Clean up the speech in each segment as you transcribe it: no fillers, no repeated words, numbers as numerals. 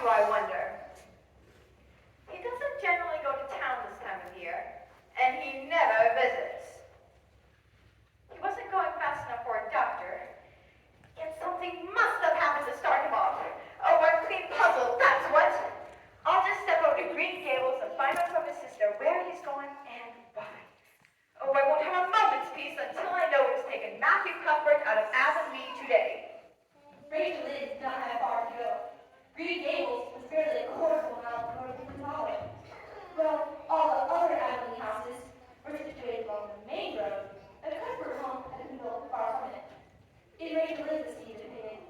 to, I wonder? He doesn't generally go to town this time of year, and he never visits. He wasn't going fast enough for a doctor, yet something must have happened to start him off. Oh, I'm clean puzzled, that's what. I'll just step over to Green Gables and find out from his sister where he's going and why. Oh, I won't have a moment's peace until I know what has taken Matthew Cuthbert out of Avonlea today. Rachel Lynn did not have far to go. Green Gables was barely a quarter of a mile north of the Hollow. Well, all the other Avonlea houses were situated along the main road, and the Cuthbert home had been built far from it. In Rachel Lynn's esteemed opinion,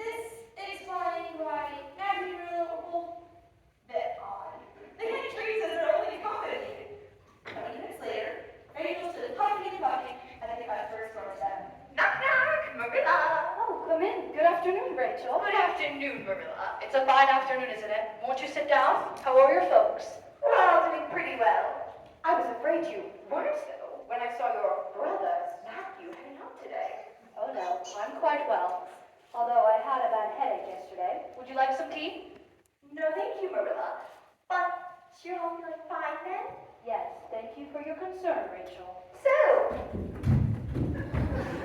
this explained why Matthew grew a little bit odd. They had trees as their only accommodating. 20 minutes later, Rachel stood puffing and puffing at the Cuthbert's doorstep. Knock, knock, Marilla. Oh, come in. Good afternoon, Rachel. Good afternoon, Marilla. It's a fine afternoon, isn't it? Won't you sit down? How are your folks? Well, doing pretty well. I was afraid you weren't so when I saw your brother, Matthew, heading out today. Oh, no. I'm quite well. Although I had a bad headache yesterday. Would you like some tea? No, thank you, Marilla. But you're all feeling fine then? Yes, thank you for your concern, Rachel. So,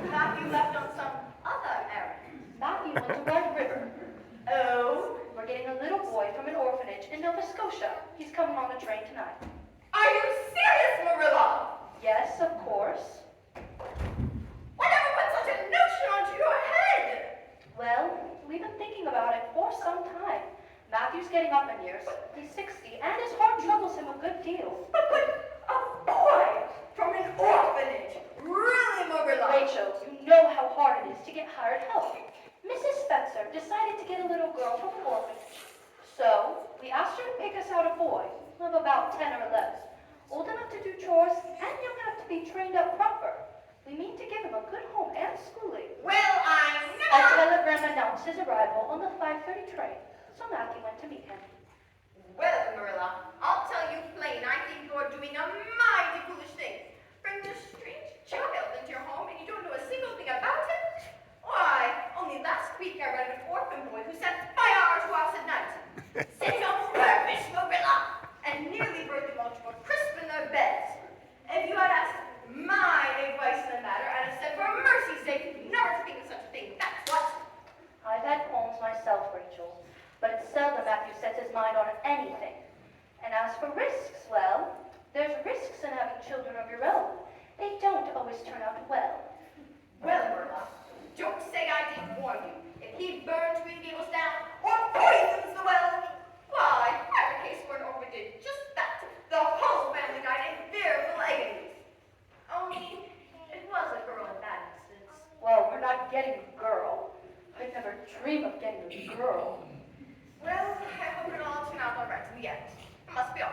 Matthew left on some other errand. Matthew went to Red River. Oh? We're getting a little boy from an orphanage in Nova Scotia. He's coming on the train tonight. Are you serious, Marilla? Yes, of course. Whatever put such a notion onto your head? Well, we've been thinking about it for some time. Matthew's getting up in years. He's 60, and his heart troubles him a good deal. But a boy from an orphanage? Really, Marilla? Rachel, you know how hard it is to get hired help. Mrs. Spencer decided to get a little girl from an orphanage. So, we asked her to pick us out a boy of about 10 or 11, old enough to do chores and young enough to be trained up proper. We mean to give him a good home and schooling. Well, I A never... telegram announced his arrival on the 5:30 train, so Matthew went to meet him. Well, Marilla, I'll tell you plain, I think you're doing a mighty foolish thing. Bring this strange child into your home and you don't know a single thing about him? Why, only last week I read of an orphan boy who set fire to house at night. Set on purpose, Marilla, and nearly burned them all to a crisp in their beds. If you had asked my advice in the matter, I'd have said, for mercy's sake, never to think of such a thing, that's what. I've had qualms myself, Rachel, but it's seldom Matthew sets his mind on anything. And as for risks, well, there's risks in having children of your own. They don't always turn out well. Well, Marilla, don't say I didn't warn you. If he burns Green Gables down or poisons the well, why, I have a case where an orphan did just that. The whole family died in fearful agonies. Only, it was a girl in that instance. Well, we're not getting a girl. I'd never dream of getting a girl. Well, I hope it'll all turn out all right in the end. It must be all.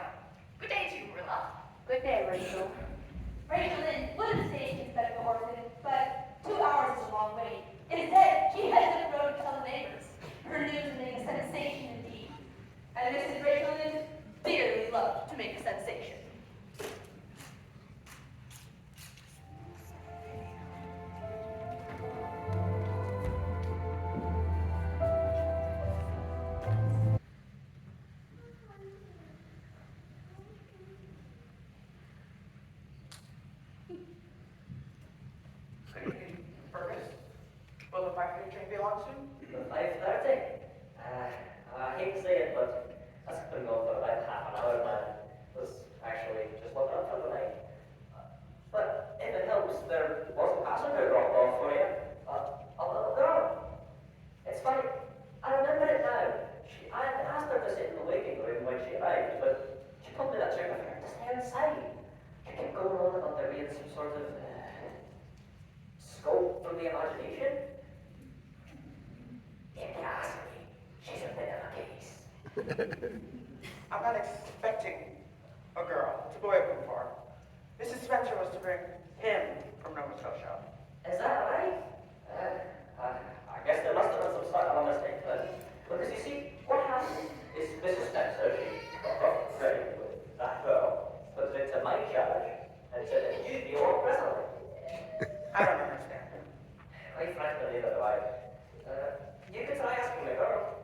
Good day to you, Marilla. Good day, Rachel. Rachel Lynn would have stayed instead of the orphan, but 2 hours is a long wait. Instead, she headed up the road to tell the neighbors. Her news made a sensation indeed. And Mrs. Rachel Lynn dearly loved to make a sensation. Purpose? Will the 5:30 train be along soon? The 5:30? I hate to say it, but that's been going for about half an hour, man. Was actually just looking up for the night. But if it helps, there was a passenger dropped off for you. A little girl. It's funny, I remember it now. I had asked her to sit in the waiting room when she arrived, but she told me that she preferred to stay inside. She kept going on about there being some sort of scope from the imagination. If you ask me, she's a bit of a case. I'm not expecting a girl to go open for. Mrs. Spencer was to bring him from Nova Scotia. Is that right? I guess there must have been some sort of a mistake then. Because you see, what happened is Mrs. Spencer, she got pregnant with that girl, put it into my charge, and said that you'd be all presently. I don't understand. Quite frankly, neither do I. You could try asking the girl.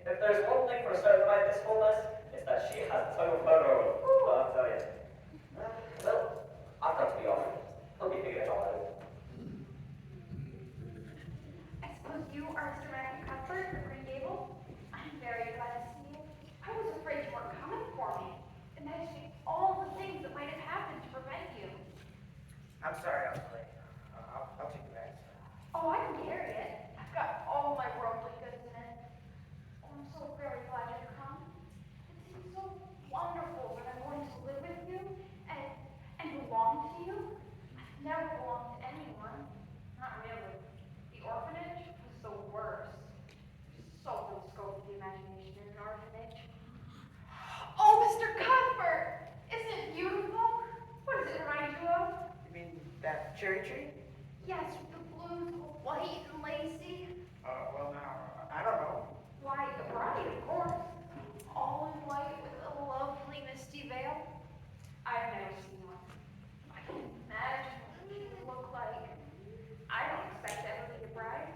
If there's there's one thing for certain about this whole mess, it's that she has the tongue of her own. Ooh, I'll tell you. Well, I've got to be off. He'll be figuring it all out. I suppose you are Mr. Matthew Cuthbert of Green Gables? I'm very glad to see you. I was afraid you weren't coming for me, imagining all the things that might have happened to prevent you. I'm sorry I was late. I'll take the bags. Oh, I can carry it. I've got all my worldly goods in it. Oh, I'm so very glad you could come. It seems so wonderful that I'm going to live with you and belong to you. I've never belonged to anyone. Not really. The orphanage was the worst. There's so little scope for the imagination in an orphanage. Oh, Mr. Cuthbert! Isn't it beautiful? What does it remind you of? You mean that cherry tree? Yes, with the blues, white and lacy. Well now, I don't know. Why, the bride, of course. All in white with a lovely misty veil. I've never seen one. I can imagine what she would look like. I don't expect to ever be a bride.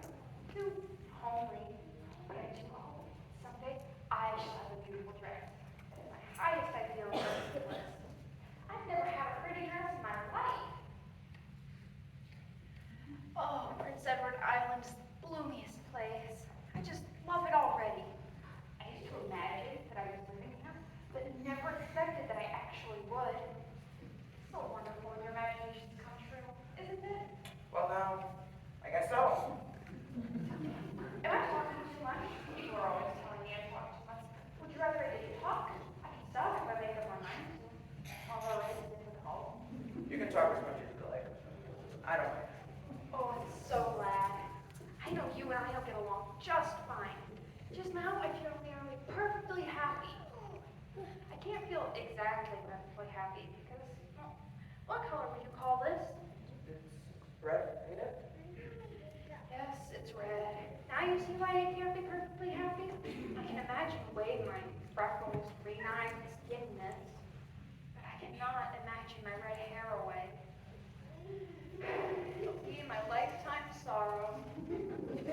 Too homely. And too old. Someday I shall have a beautiful dress. That is my highest ideal of ridiculous. I've never had a pretty dress in my life. Oh, Prince Edward Island's the bloomiest place. I just love it already. I used to imagine that I was living here, but never expected that I actually would. It's so wonderful when your imaginations come true, isn't it? Well now, I guess so. Am I talking too much? You were always telling me I talk too much. Would you rather I didn't talk? I can stop if I make up my mind to. Although it is difficult. You can talk as much as you like. I don't mind. Oh, I'm so glad. I know you and I will get along just fine. Just now, I feel nearly perfectly happy. I can't feel exactly perfectly happy because, well, what color would you call this? It's red, ain't it? Yes, it's red. Now you see why I can't be perfectly happy? I can imagine weighing my freckles, green eyes, and skinness, but I cannot imagine my red hair away. It'll be my lifetime sorrow.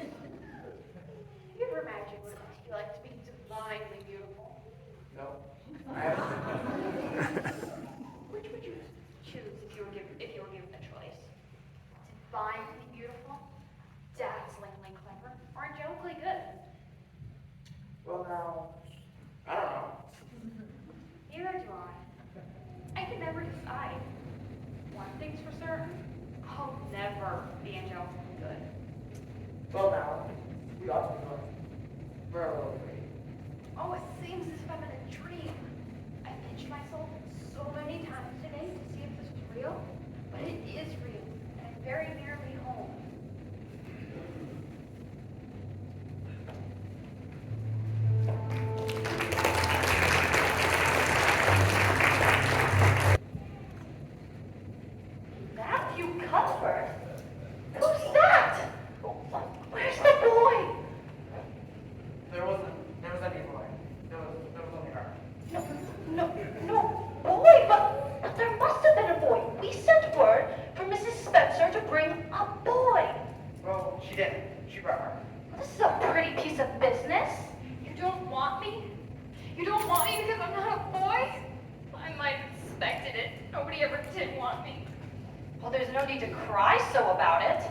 Have you ever imagined what it must be like to be divinely beautiful? No. I haven't. Which would you choose if you were given the choice? Divinely beautiful, dazzlingly clever, or angelically good? Well now, I don't know. Neither do I. I can never decide. One thing's for certain, I'll never be angelically good. Well now, we ought to be going. We're a little late. Oh, it seems as if I'm in a dream. I pinched myself so many times today to see if this was real, but it is real, and I'm very nearly home. Matthew Cuthbert? Who's that? Where's the boy? There was any boy. There was only her. No, boy, but there must have been a boy. We sent word for Mrs. Spencer to bring a boy. Well, she didn't. She brought her. This is a pretty piece of business. You don't want me? You don't want me because I'm not a boy? I might have expected it. Nobody ever did want me. Well, there's no need to cry so about it.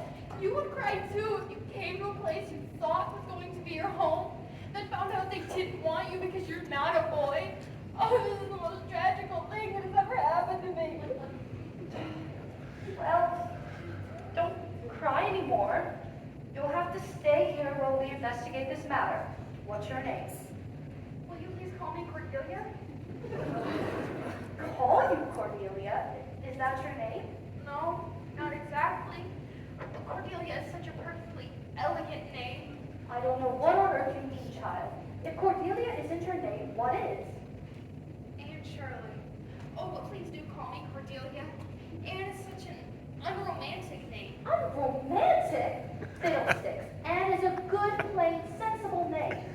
You would cry too if you came to a place you thought was going to be your home, then found out they didn't want you because you're not a boy. Oh, this is the most tragical thing that has ever happened to me. Well, don't cry anymore. You'll have to stay here while we investigate this matter. What's your name? Will you please call me Cordelia? Call you Cordelia? Is that your name? No, not exactly. But Cordelia is such a perfectly elegant name. I don't know what on earth you mean, child. If Cordelia isn't your name, what is? Anne Shirley. Oh, but please do call me Cordelia. Anne is such an unromantic name. Unromantic? Fiddlesticks. Anne is a good, plain, sensible name.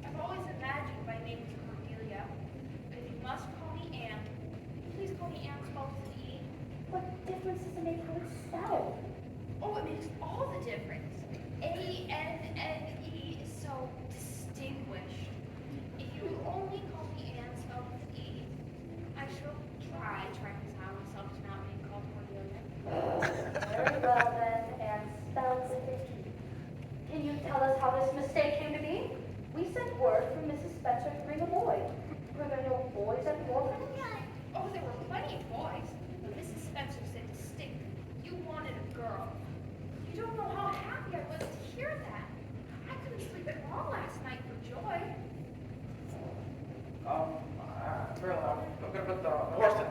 I've always imagined my name was Cordelia. But if you must call me Anne, please call me Anne spelled with an E. What difference does it make how it's spelled? Oh, it makes all the difference. A-N-N-E is so distinguished. need boys. But Mrs. Spencer said distinctly, you wanted a girl. You don't know how happy I was to hear that. I couldn't sleep at all last night for joy. Marilla, I'm gonna put the horse in.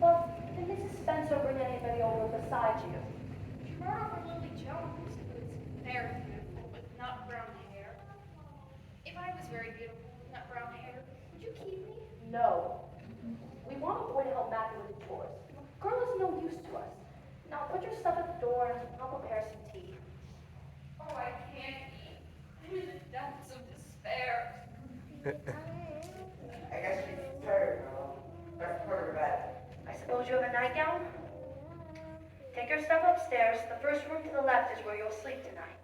Well, did Mrs. Spencer bring anybody over besides you? She brought over Lily Jones, who is very beautiful with nut brown hair. If I was very beautiful with nut brown hair, would you keep me? No. We want a boy to help Matthew with the chores. A girl is no use to us. Now put your stuff at the door and I'll prepare some tea. Oh, I can't eat. I'm in the depths of despair. I guess she's tired, Marilla. Better put her to bed. I suppose you have a nightgown? Take your stuff upstairs. The first room to the left is where you'll sleep tonight.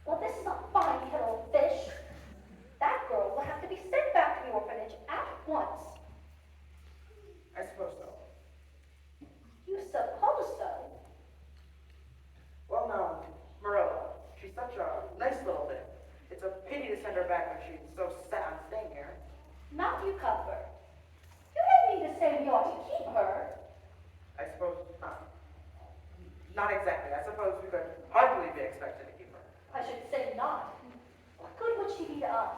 Well, this is a fine kettle of fish. That girl will have to be sent back to the orphanage at once. I suppose so. You suppose so? Well, now, Marilla, she's such a nice little thing. It's a pity to send her back when she's so set on staying here. Matthew Cuthbert. You don't mean to say we ought to keep her. I suppose not. Not exactly. I suppose we could hardly be expected to keep her. I should say not. What good would she be to us?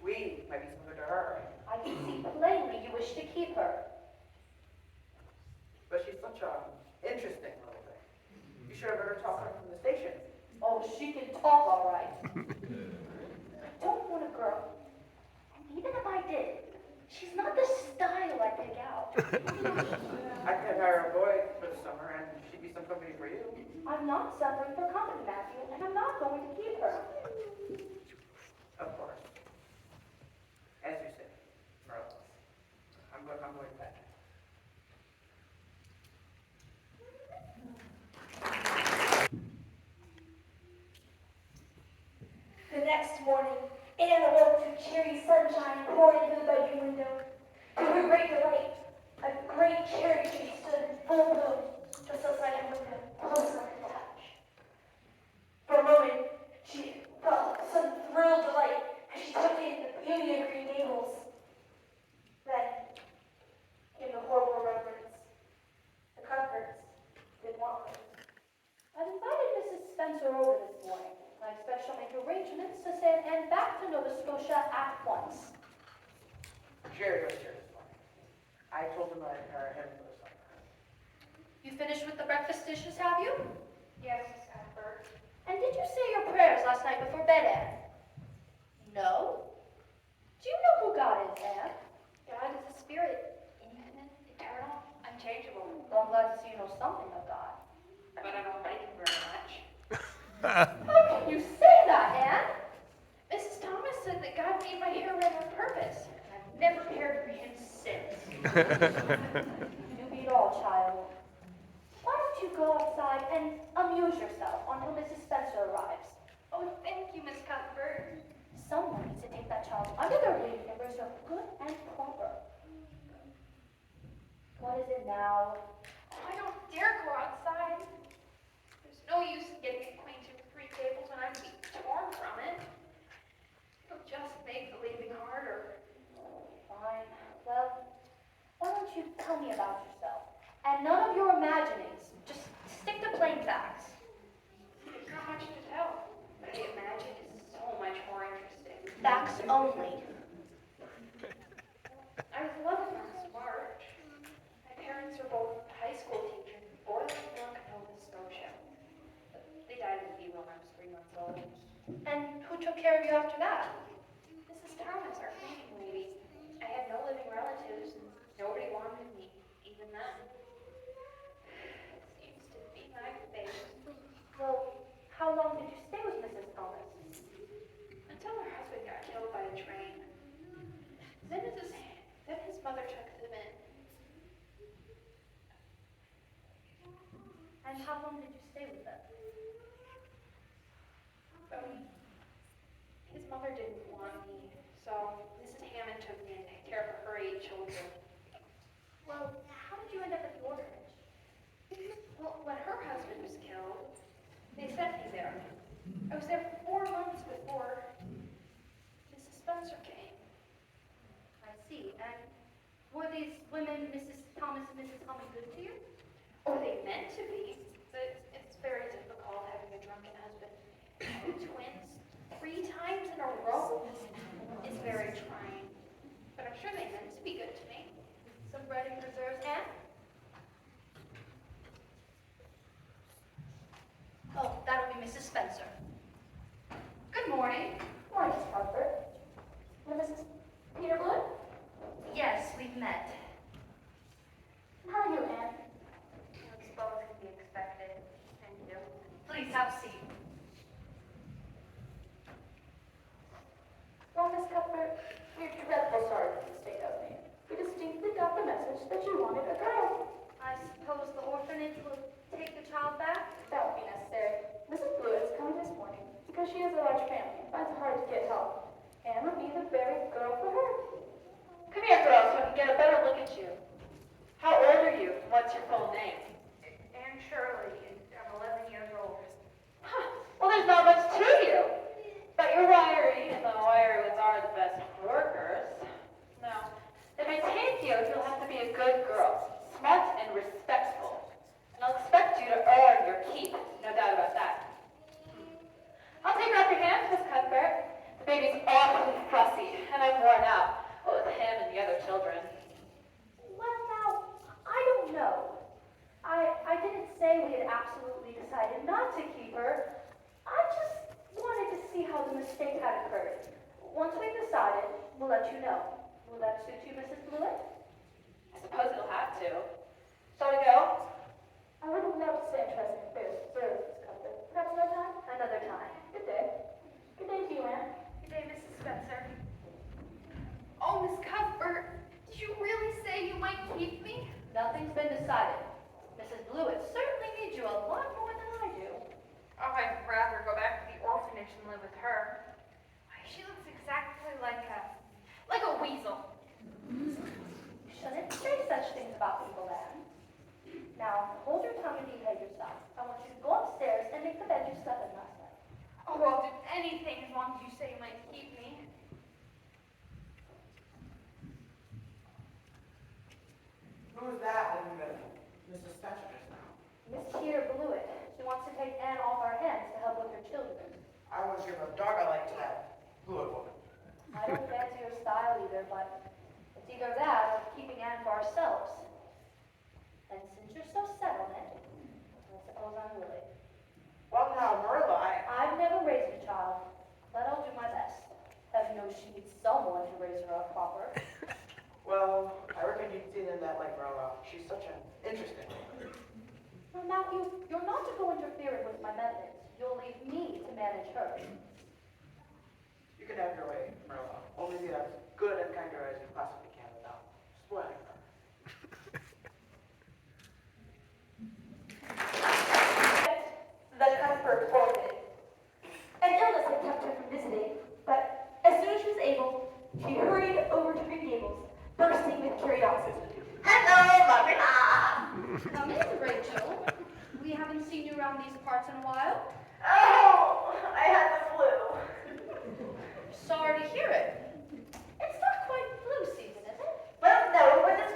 We might be some good to her. I can see plainly you wish to keep her. But she's such a interesting little thing. You should have heard her talking from the station. Oh, she can talk all right. I don't want a girl. And even if I did, she's not the style I pick out. I could hire a boy for the summer and she'd be some company for you. I'm not suffering for company, Matthew, and I'm not going to keep her. Of course. As you say, Marilla. I'm going to bed. The next morning, Anne awoke to cherry sunshine pouring into the bedroom window. To her great delight, a great cherry tree stood in full bloom just outside her window, close enough to touch. For a moment, she felt some thrilled delight as she took in the beauty of Green Gables. Then came the horrible remembrance. The Cuthberts didn't want her. I've invited Mrs. Spencer over this morning. I expect she'll make arrangements to send Anne back to Nova Scotia at once. Jerry was here this morning. I told him I'd hire him for the summer. You finished with the breakfast dishes, have you? Yes, Miss Cuthbert. And did you say your prayers last night before bed, Anne? No? Do you know who God is, Anne? God is a spirit, infinite, eternal, unchangeable. Well, I'm glad to see you know something of God. But I don't like him very much. How can you say that, Anne? Mrs. Thomas said that God made my hair red on purpose, and I've never cared for him since. You beat all, child. Why don't you go outside and amuse yourself until Mrs. Spencer arrives? Oh, thank you, Miss Cuthbert. Someone needs to take that child under their wing and raise her good and proper. What is it now? Oh, I don't dare go outside. There's no use in getting acquainted with Green Gables when I'm being torn from it. It'll just make the leaving harder. Fine. Well, why don't you tell me about yourself? And none of your imaginings. Just stick to plain facts. There's not much to tell, but the imagine is so much more interesting. Facts only. I was 11 last March. My parents were both high school teachers in Boiling Brook, Nova Scotia. They died of fever when I was 3 months old. And who took care of you after that? Mrs. Thomas, our cleaning lady. I had no living relatives, and nobody wanted me, even then. It seems to be my fate. Well, how long did you stay with Mrs. Thomas? Until her husband got killed by a train. Then his mother took them in. And how long did you stay with them? His mother didn't want me, so Mrs. Hammond took me and took care of her 8 children. Well, how did you end up at the orphanage? Well, when her husband was killed, they sent me there. I was there for 4 months before Mrs. Spencer came. I see. And were these women, Mrs. Thomas and Mrs. Helmy, good to you? Or they meant to be? But it's very difficult having a drunken husband. Twins 3 times in a row is very trying. But I'm sure they meant to be good to me. Some bread and preserves, Anne? Oh, that'll be Mrs. Spencer. Good morning. Morning, Miss Cuthbert. And Mrs. Peter Blood? Yes, we've met. How are you, Anne? I suppose can be expected. Thank you. Please have a seat. Well, Miss Cuthbert, we're dreadful sorry for the state of me. We distinctly got the message that you wanted a girl. I suppose the orphanage will take the child back? That won't be necessary. Mrs. Blewett is coming this morning because she has a large family and finds it hard to get help. Anne would be the very girl for her. Come here, girls, so I can get a better look at you. How old are you? What's your full name? Anne Shirley, I'm 11 years old. Well, there's not much to you. But you're wiry, and the wiry ones are the best workers. Now, if I take you, you'll have to be a good girl, smart and respectful. And I'll expect you to earn your keep, no doubt about that. I'll take off your hands, Miss Cuthbert. The baby's awfully fussy, and I'm worn out. With him and the other children. Well, now, I don't know. I didn't say we had absolutely decided not to keep her. I just wanted to see how the mistake had occurred. Once we've decided, we'll let you know. Will that suit you, Mrs. Blewett? I suppose it'll have to. Shall we go? I would have loved to stay interested in affairs of service, Miss Cuthbert. Perhaps another time? Another time. Good day. Good day to you, Anne. Good day, Mrs. Spencer. Oh, Miss Cuthbert, did you really say you might keep me? Nothing's been decided. Mrs. Blewett certainly needs you a lot more than I do. Oh, I'd rather go back to the orphanage and live with her. Why, she looks exactly like a weasel. You shouldn't say such things about people, Anne. Now, hold your tongue and behave yourself. I want you to go upstairs and make the bed you slept in last night. Oh, well, I'll do anything as long as you say you might keep me. Who was that in Mrs. Spencer just now? Miss Peter Blewett. She wants to take Anne off our hands to help with her children. I wouldn't give a dog I like to that Blewett woman. I don't fancy your style either, but it's either that or keeping Anne for ourselves. And since you're so set on it, I suppose I'm willing. Well, now, Marilla, I've never raised a child, but I'll do my best. Heaven knows she needs someone to raise her up proper. well, I reckon you'd see in that like Marilla. She's such an interesting woman. Well, now, you're not to go interfering with my methods. You'll leave me to manage her. You can have your way, Marilla. Only be as good and kind to her as you possibly can without spoiling her. The Cuthbert orphanage. An illness had kept her from visiting, but as soon as she was able, she hurried over to Green Gables, bursting with curiosity. Hello, Marilla! Come in, Rachel. We haven't seen you around these parts in a while. Oh, I had the flu. Sorry to hear it. It's not quite flu season, is it? Well, no, but this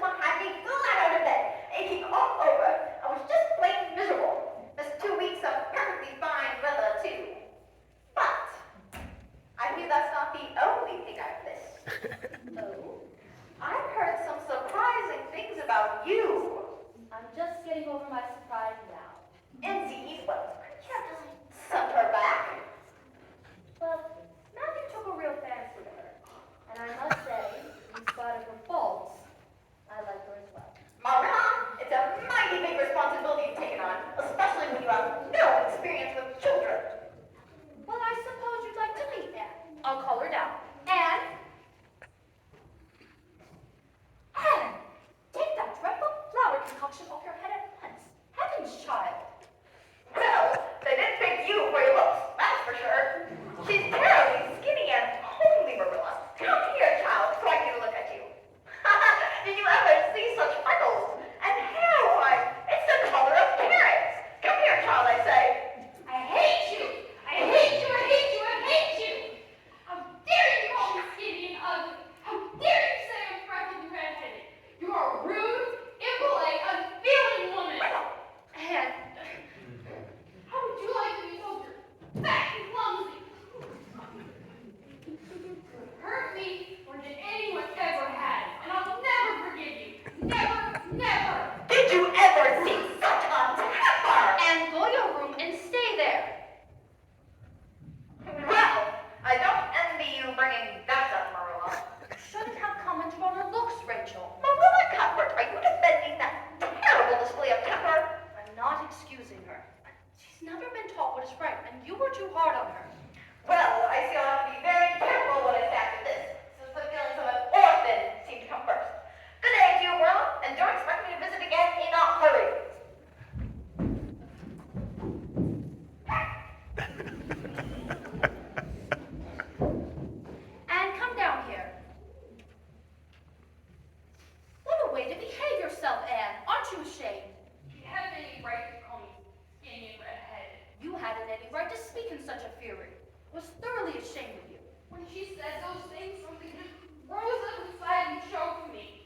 she said those things, something just rose up inside and choked me.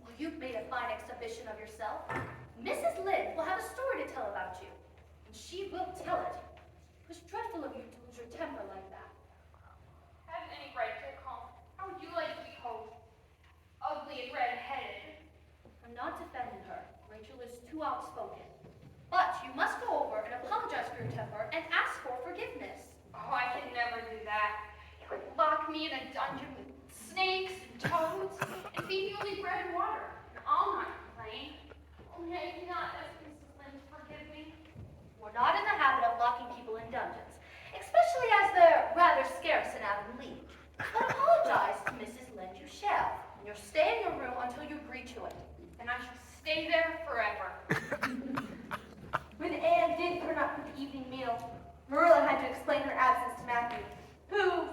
Well, you've made a fine exhibition of yourself. Mrs. Lynde will have a story to tell about you, and she will tell it. It was dreadful of you to lose your temper like that. Haven't any right to calm. How would you like to be called ugly and red-headed? I'm not defending her. Rachel is too outspoken. But you must go over and apologize for your temper and ask for forgiveness. Oh, I can never do that. You would lock me in a dungeon with snakes and toads and feed me only bread and water. I'll not complain. Only I cannot ask Mrs. Lynde to forgive me. We're not in the habit of locking people in dungeons, especially as they're rather scarce in Avonlea. But apologize to Mrs. Lynde you shall, and you'll stay in your room until you agree to it. And I shall stay there forever. When Anne did turn up for the evening meal, Marilla had to explain her absence to Matthew, who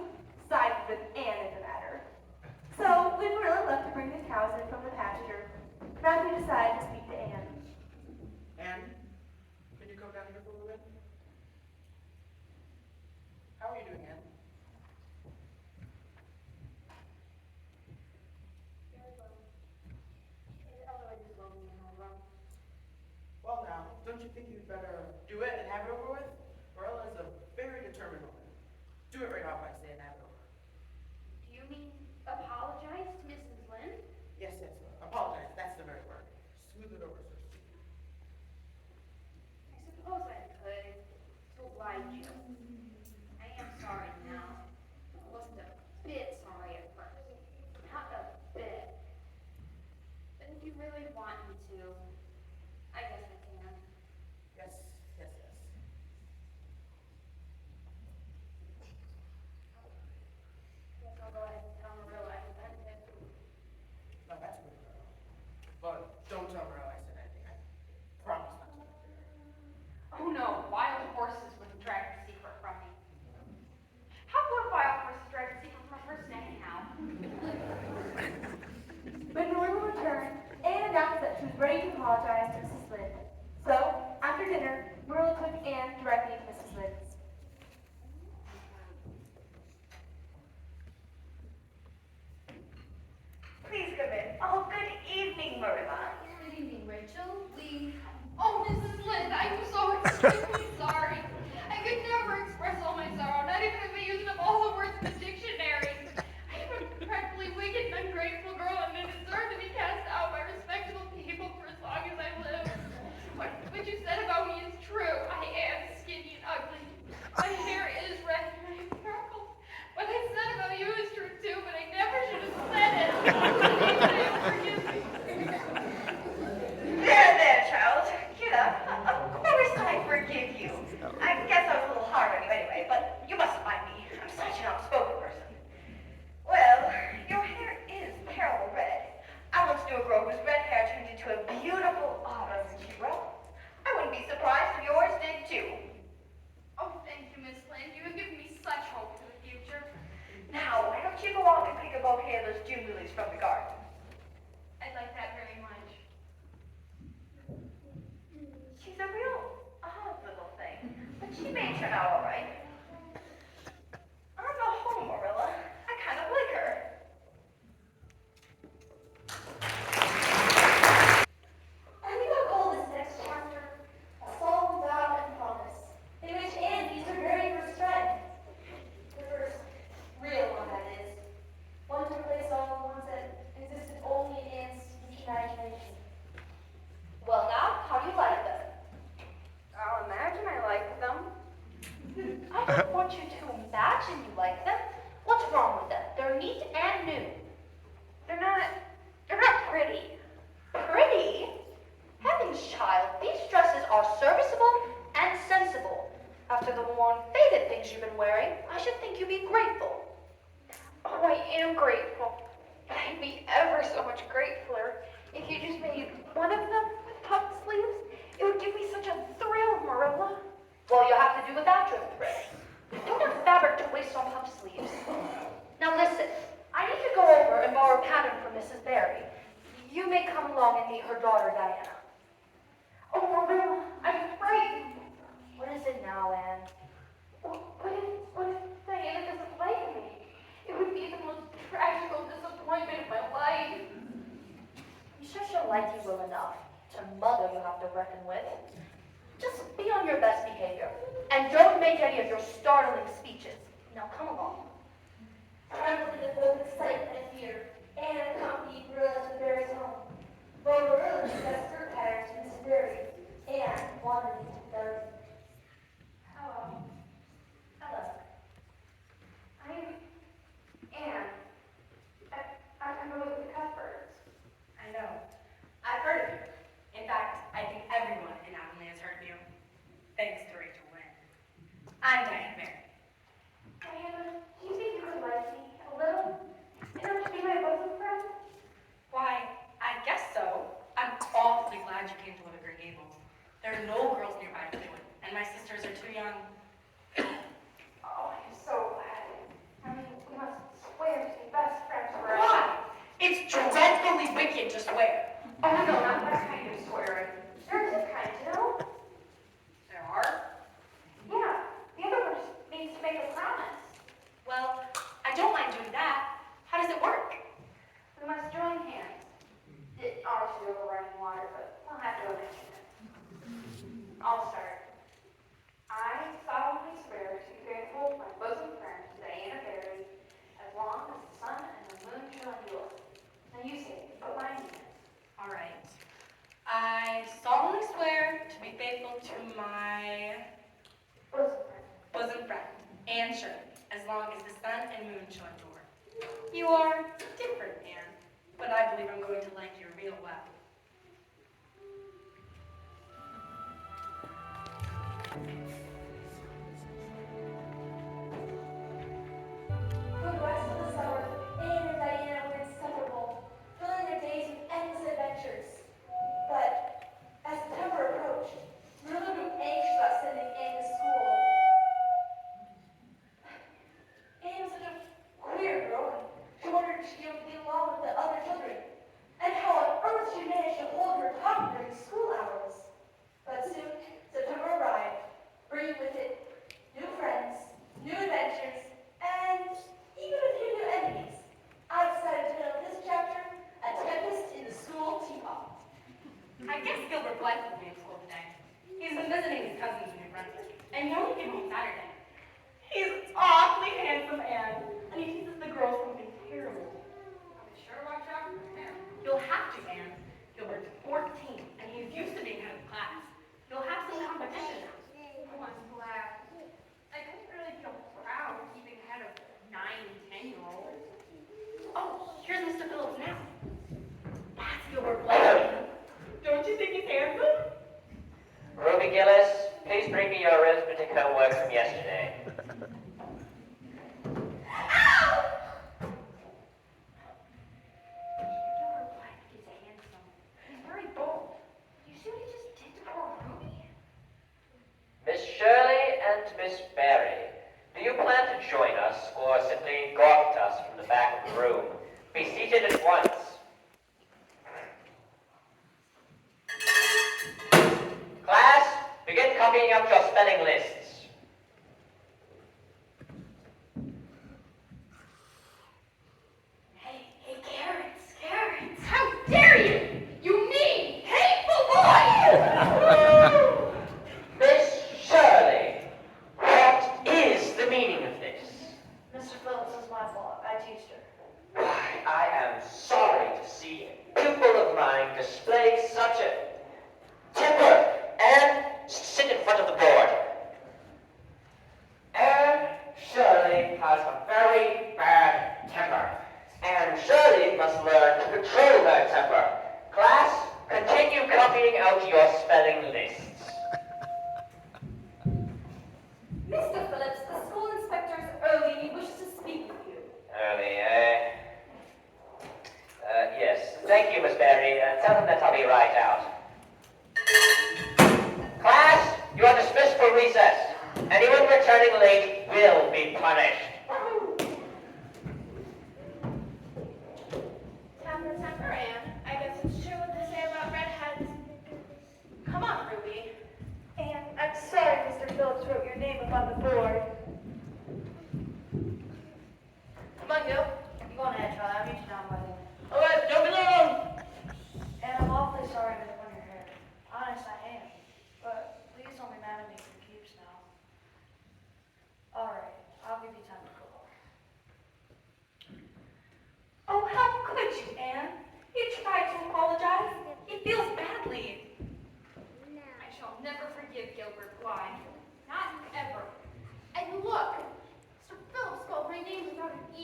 sided with Anne in the matter. So when Marilla left to bring the cows in from the pasture, Matthew decided to speak to Anne. Anne, can you come down here for a minute? How are you doing, Anne? Well now, don't you think you'd better do it and have it over with? Marilla is a very determined woman. Do it right off, I say, and have it over. Do you mean apologize to Mrs. Lynde? Yes, yes, apologize, that's the very word. Smooth it over, so to speak. I suppose I could, to oblige you. I am sorry now. I wasn't a bit sorry at first. Not a bit. But if you really want me to, I guess I can. Yes, yes, yes. Guess I'll go ahead and tell Marilla I repented. No, that's good, girl. But don't tell Marilla I said anything. I promise not to. Oh no, wild horses wouldn't drag the secret from me. How would wild horses drag the secret from a person anyhow? When Marilla returned, Anne announced that she was ready to apologize to Mrs. Lynde. So, after dinner, Marilla took Anne directly to Mrs. Lynde's. Please come in. Oh, good evening, Marilla. Good evening, Rachel. Oh, Mrs. Lynde, I'm so extremely sorry. I could never express all my sorrow, not even if I used up all the words in the dictionary. I'm a dreadfully wicked and ungrateful girl, and I deserve to be cast out by respectable people for as long as I live. What you said about me is true. I am skinny and ugly. My hair is red and I am freckles. What I said about you is true too, but I never should have said it. Please forgive me. There, child. Get up. Of course I forgive you. I guess I was a little hard on you anyway, but you mustn't mind me. I'm such an outspoken person. Well, your hair is terrible red. I once knew a girl whose red hair turned into a beautiful autumn hero. I wouldn't be surprised if yours did too. Oh, thank you, Miss Lynde. You have given me such hope for the future. Now, why don't you go out and pick a bouquet of those June lilies from the garden? I'd like that very much. She's a real odd little thing, but she may turn out all right. On the whole, Marilla, I kind of like her. I think I'll call this next chapter A Solemn Vow and Promise, in which Anne meets her very first friend. The first real one, that is. One to replace all the ones that existed only in Anne's imagination. Well now, how do you like them? I'll imagine I like them. I don't want you to imagine you like them. What's wrong with them? They're neat and new. They're not pretty. Pretty? Heavens, child, these dresses are serviceable and sensible. After the worn, faded things you've been wearing, I should think you'd be grateful. Oh, I am grateful. But I'd be ever so much gratefler if you just made one of them with puff sleeves. It would give me such a thrill, Marilla. Well, you'll have to do without your thread. Don't have fabric to waste on puff sleeves. Now listen, I need to go over and borrow a pattern from Mrs. Barry. You may come along and meet her daughter, Diana. Oh, Marilla, I'm frightened. What is it now, Anne? What if Diana doesn't like me? It tragical disappointment of my life. I'm sure she'll like you well enough. To mother you have to reckon with. Just be on your best behavior. And don't make any of your startling speeches. Now come along. Trembling with both excitement and fear, Anne accompanied Marilla to Barry's home. While Marilla discussed her patterns with Miss Barry, Anne wandered into the garden. Hello. Hello. I'm Anne. I'm going with the Cuthberts. I know. I've heard of you. In fact, I think everyone in Avonlea has heard of you. Thanks to Rachel Lynn. I'm Diana Barry. Diana, do you think you could like me a little? Enough to be my bosom friend? Why, I guess so. I'm awfully glad you came to live at Green Gables. There are no girls nearby to do it, and my sisters are too young. Oh, I'm so glad. I mean, we must swear to be best friends forever. Why? It's dreadfully wicked to swear. Oh, no, not that kind of swearing. There are two kinds, you know? There are. Yeah, the other one just means to make a promise. Well, I don't mind doing that. How does it work? We must join hands. It obviously over running water, but I'll have to mention it. I'll start. I solemnly swear to be faithful to my bosom friend, Diana Barry, as long as the sun and the moon shall endure. Now you say it, put mine in. All right. I solemnly swear to be faithful to my Bosom friend. bosom friend, Anne Shirley, as long as the sun and moon shall endure. You are different, Anne, but I believe I'm going to like you real well. For the rest of the summer, Anne and Diana were inseparable, filling their days with endless adventures. But as September approached, Marilla grew anxious about sending Anne to school. Anne was such a queer girl. She wondered if she'd be able to get along with the other children, and how on earth she managed to hold her tongue during school hours. But soon, September arrived, bringing with it new friends, new adventures, and even a few new enemies. I decided to title this chapter, A Tempest in the School Teapot. I guess Gilbert Blythe will be in school today. He's been visiting his cousins in New Brunswick, and he only came home Saturday. He's awfully handsome, Anne, and he teaches the girls something terrible. I'll be sure to watch out for him. You'll have to, Anne. Gilbert's 14, and he's used to being head of class. You'll have some competition now. Oh, I'm glad. I couldn't really feel proud keeping ahead of 9 and 10-year-olds. Oh, here's Mr. Phillips now. That's Gilbert Blythe. Don't you think he's handsome? Ruby Gillis, please bring me your arithmetic homework from yesterday. Gilbert Blythe is handsome. He's very bold. You see what he just did to poor Ruby? Miss Shirley and Miss Barry, do you plan to join us or simply gawk at us from the back of the room? Be seated at once. Class, begin copying up your spelling lists. Hey, Carrots. How dare you? You mean, hateful boy! Miss Shirley, what is the meaning of this? Mr. Phillips is my fault. I teached her. Why, I am sorry to see a pupil of mine display such a temper. And sit in front of the board. Anne Shirley has a very bad temper. Anne Shirley must learn to control her temper. Class, continue copying out your spelling lists. Mr. Phillips, the school inspector's early wishes to speak with you. Early, yes. Thank you, Miss Barry. Tell them that I'll be right out. Class, you are dismissed for recess. Anyone returning late will be punished. Temper, Anne. I guess it's true what they say about redheads. Come on, Ruby. Anne, I'm sorry Mr. Phillips wrote your name up on the board. Come on, Gil. You going to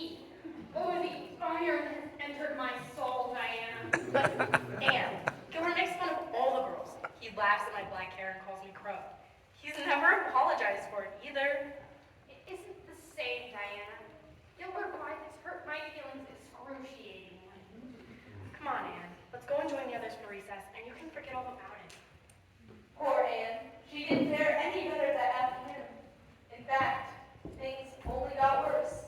me. Oh, the iron has entered my soul, Diana. And Gilbert makes fun of all the girls. He laughs at my black hair and calls me Crow. He's never apologized for it either. It isn't the same, Diana. Gilbert Blythe has hurt my feelings excruciatingly. Come on, Anne. Let's go and join the others for recess, and you can forget all about it. Poor Anne. She didn't fare any better that afternoon. In fact, things only got worse.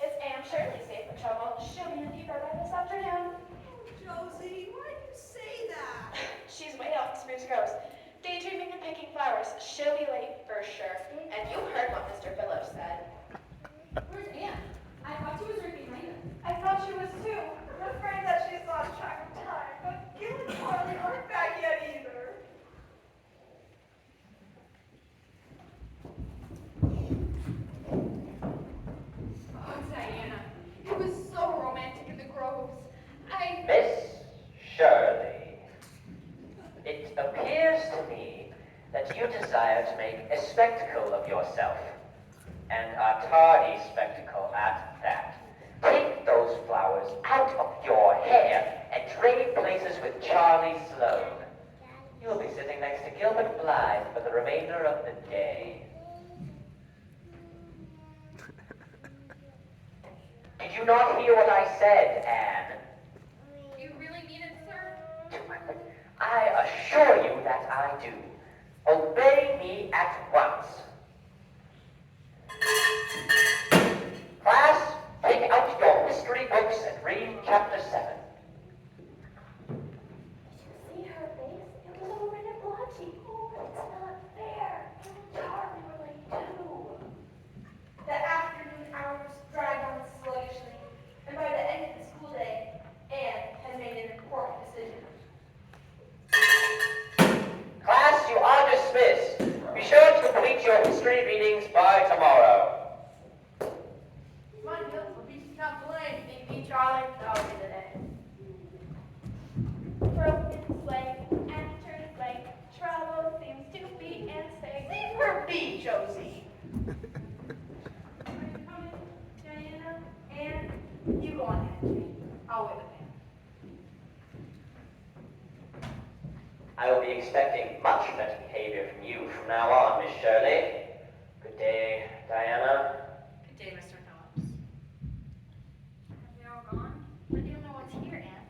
It's Anne Shirley safe in trouble. She'll be in fever by this afternoon. Josie, why do you say that? She's way out in Spruce Groves, daydreaming and picking flowers. She'll be late for sure. And you heard what Mr. Phillips said. Where's Anne? I thought she was right behind us. I thought she was too. I'm afraid that she's lost track of time, but Gil and Charlie aren't back yet either. Oh, Diana, it was so romantic in the groves. Miss Shirley, it appears to me that you desire to make a spectacle of yourself, and a tardy spectacle at that. Take those flowers out of your hair and trade places with Charlie Sloane. You'll be sitting next to Gilbert Blythe for the remainder of the day. Did you not hear what I said, Anne? You really mean it, sir? I assure you that I do. Obey me at once. Class, take out your history books and read chapter 7. See her face? It was over in a blotchy. Oh, it's not fair. Charlie really too. The afternoon hours dragged on sluggishly, and by the end of the school day, Anne had made an important decision. Class, you are dismissed. Be sure to complete your history readings by tomorrow. Come on, Gil, we'll beat you not to lane. Think me, Charlie? That'll be the day. Broken slate, enter slate. Trouble seems to be in sight. Leave her be, Josie. Are you coming, Diana? And you go on ahead, Jane. I'll wait with him. I will be expecting much better behavior from you from now on, Miss Shirley. Good day, Diana. Good day, Mr. Phillips. Have they all gone? But you don't know what's here, Anne.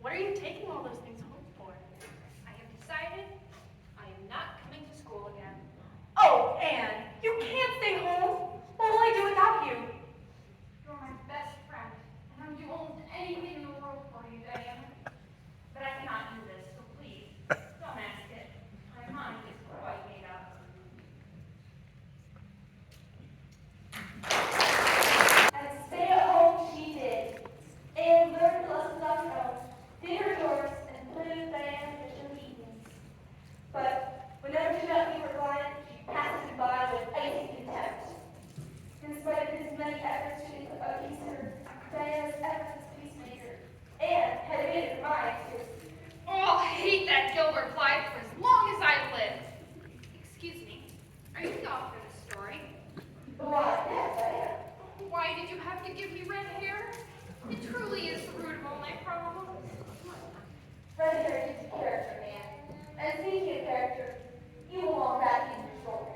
What are you taking all those things home for? I have decided I am not coming to school again. Oh, Anne, you can't stay home. What will I do without you? You're my best friend, and I would do almost anything in the world for you, Diana. But I cannot do this, so please, don't ask it. My mind is quite made up. And stay at home she did. Anne learned lessons on her own, did her chores, and played Diane efficient evenings. But whenever she met me for Brian, she passed him by with icy contempt. In spite of his many efforts to appease her, Diana's efforts as peacemaker, Anne had made it her mind to. Oh, I'll hate that Gilbert Blythe for as long as I live. Excuse me, are you the author of this story? Why, yes, I am. Why did you have to give me red hair? It truly is the root of all my problems. Red hair is a character, man. And speaking of character, you belong back in your shoulder.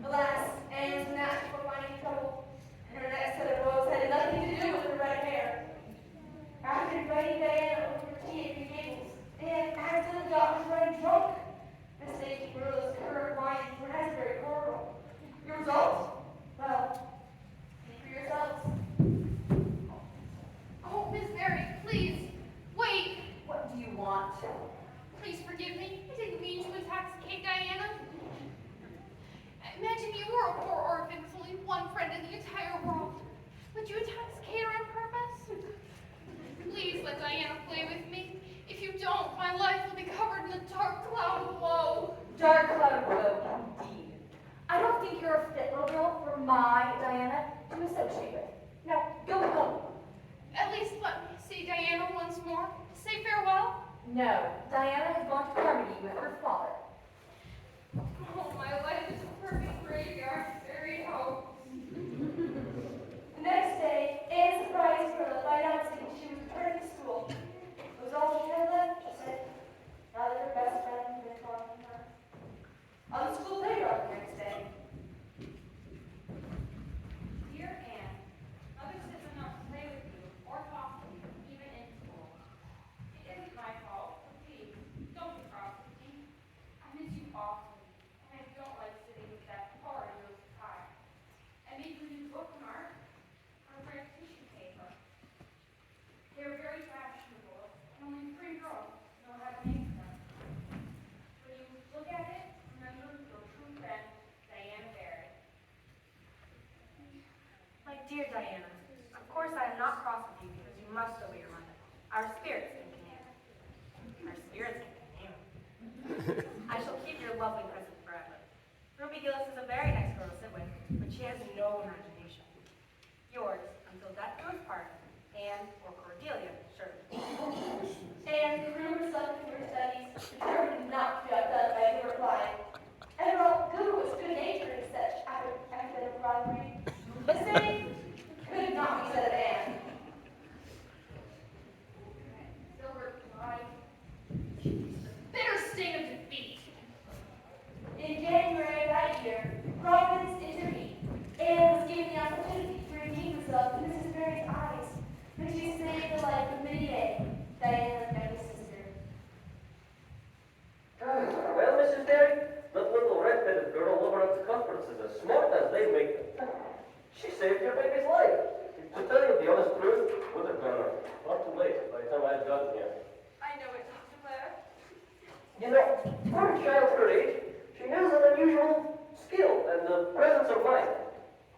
Alas, Anne's natural for finding trouble, and her next set of woes had nothing to do with her red hair. After inviting Diana over for tea at Gables, Anne accidentally got her running drunk, mistaking Marilla's current wine for raspberry cordial. The result? Well, think for yourselves. Oh, Miss Mary, please, wait. What do you want? Please forgive me. I didn't mean to intoxicate Diana. Imagine you were a poor orphan with only one friend in the entire world. Would you intoxicate her on purpose? Please let Diana play with me. If you don't, my life will be covered in a dark cloud of woe. Dark cloud of woe, indeed. I don't think you're a fit little girl for my Diana to associate with. Now, go home. At least let me see Diana once more. Say farewell. No, Diana has gone to Carmody with her father. Oh, my life is a perfect graveyard buried hope. The next day, Anne surprised Marilla by announcing she was returning to school. It was all she had left, she said, now that her best friend had been torn from her. On the school playground the next day, Dear Anne, Mother says I'm not to play with you or talk to you, even in school. It isn't my fault, so please, don't be cross with me. I miss you awfully, and I don't like sitting with that horrid nose tie. I made you a new bookmark or red tissue paper. They're very fashionable, and only 3 girls know how to make them. When you look at it, remember your true friend, Diana Barry. My dear Diana, of course I am not cross with you because you must obey your mother. Our spirits can command. Our spirits can command. I shall keep your lovely present forever. Ruby Gillis is a very nice girl to sit with, but she has no imagination. Yours, until death do us part, Anne or Cordelia, sure. Anne threw herself into her studies, determined not to be outdone by any reply. Emerald Goodwood was good-natured and such academic rivalry. The same could not be said of Anne. Silver replied, the bitter sting of defeat. In January of that year, Providence intervened. Anne was given the opportunity to redeem herself in Mrs. Barry's eyes, when she saved the life of Minnie A, Diana's younger sister. Well, Mrs. Derry, that little red-headed girl over at the conference is as smart as they make them. She saved your baby's life. To tell you the honest truth, would have been far too late by the time I had gotten here. I know it, Dr. Blair. You know, for a child her age, she has an unusual skill and the presence of mind.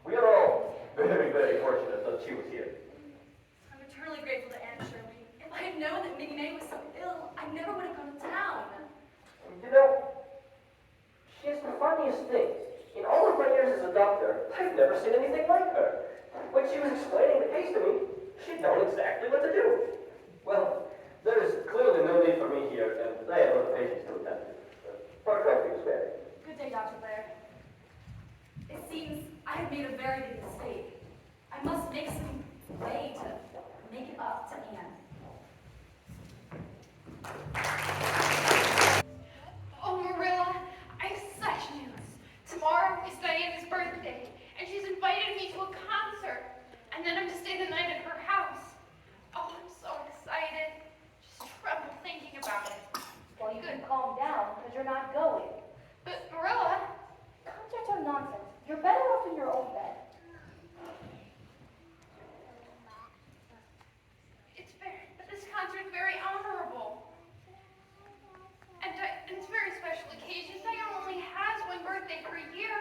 We are all very, very fortunate that she was here. I'm eternally grateful to Anne Shirley. If I had known that Minnie May was so ill, I never would have gone to town. You know, she's the funniest thing. In all of my years as a doctor, I've never seen anything like her. When she was explaining the case to me, she'd known exactly what to do. Well, there is clearly no need for me here, and I have other patients to attend to. Part of you, Mary. Good day, Dr. Blair. It seems I have made a very big mistake. I must make some way to make it up to Anne. Oh, Marilla, I have such news. Tomorrow is Diana's birthday, and she's invited me to a concert. And then I'm to stay the night at her house. Oh, I'm so excited. Just tremble thinking about it. Well, you can calm down because you're not going. But Marilla, Concerts are nonsense. You're better off in your own bed. but this concert's very honorable. And it's a very special occasion. Diana only has one birthday per year.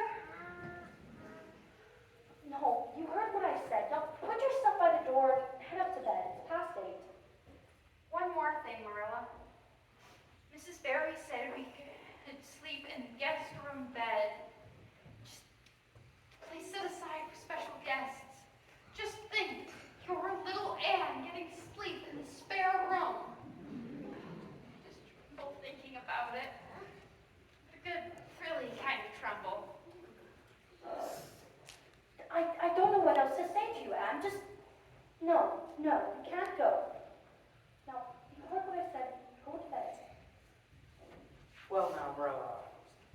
No, you heard what I said. Now put your stuff by the door and head up to bed. It's past 8. One more thing, Marilla. Mrs. Barry said we could sleep in the guest room bed. Just please set aside for special guests. Just think, your little Anne getting sleep in the spare room. Just tremble thinking about it. A good, really kind of tremble. I don't know what else to say to you, Anne. Just, no, you can't go. Now, you heard what I said. Go to bed. Well now, Marilla,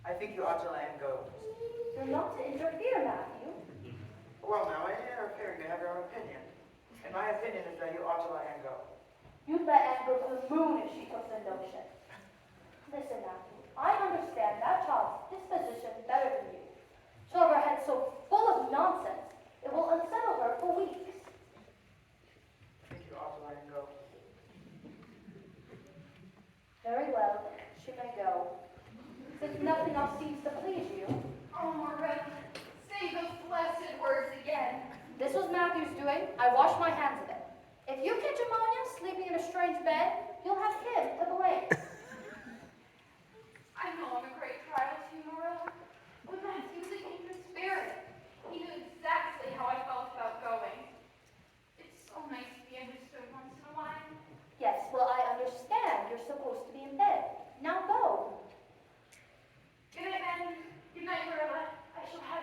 I think you ought to let him go. You're not to interfere, Matthew. Well now, I ain't interfering, you have your own opinion. And my opinion is that you ought to let him go. You'd let Anne go to the moon if she took the notion. Listen, Matthew, I understand that child's disposition better than you. She'll have her head so full of nonsense, it will unsettle her for weeks. I think you ought to let him go. Very well, she may go. Since nothing else seems to please you. Oh, Marilla, say those blessed words again. This was Matthew's doing. I washed my hands of it. If you catch pneumonia sleeping in a strange bed, you'll have him to blame. I know I'm a great trial to you, Marilla. But Matthew's a kindred spirit. He knew exactly how I felt about going. It's so nice to be understood once in a while. Yes, well, I understand you're supposed to be in bed. Now go. Good night, Ben. Good night, Marilla. I shall have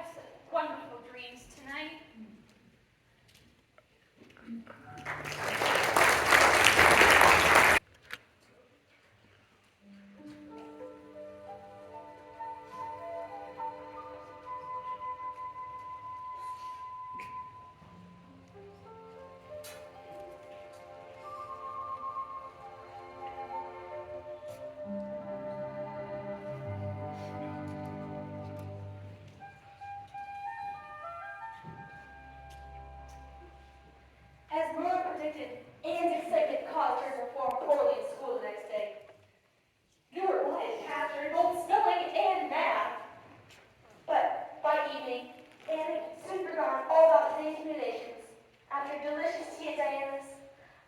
As Marilla predicted, Anne's excitement caused her to perform poorly in school the next day. Gilbert Blythe passed her in both spelling and math. But by evening, Anne had soon forgotten all about the day's humiliations. After a delicious tea at Diana's,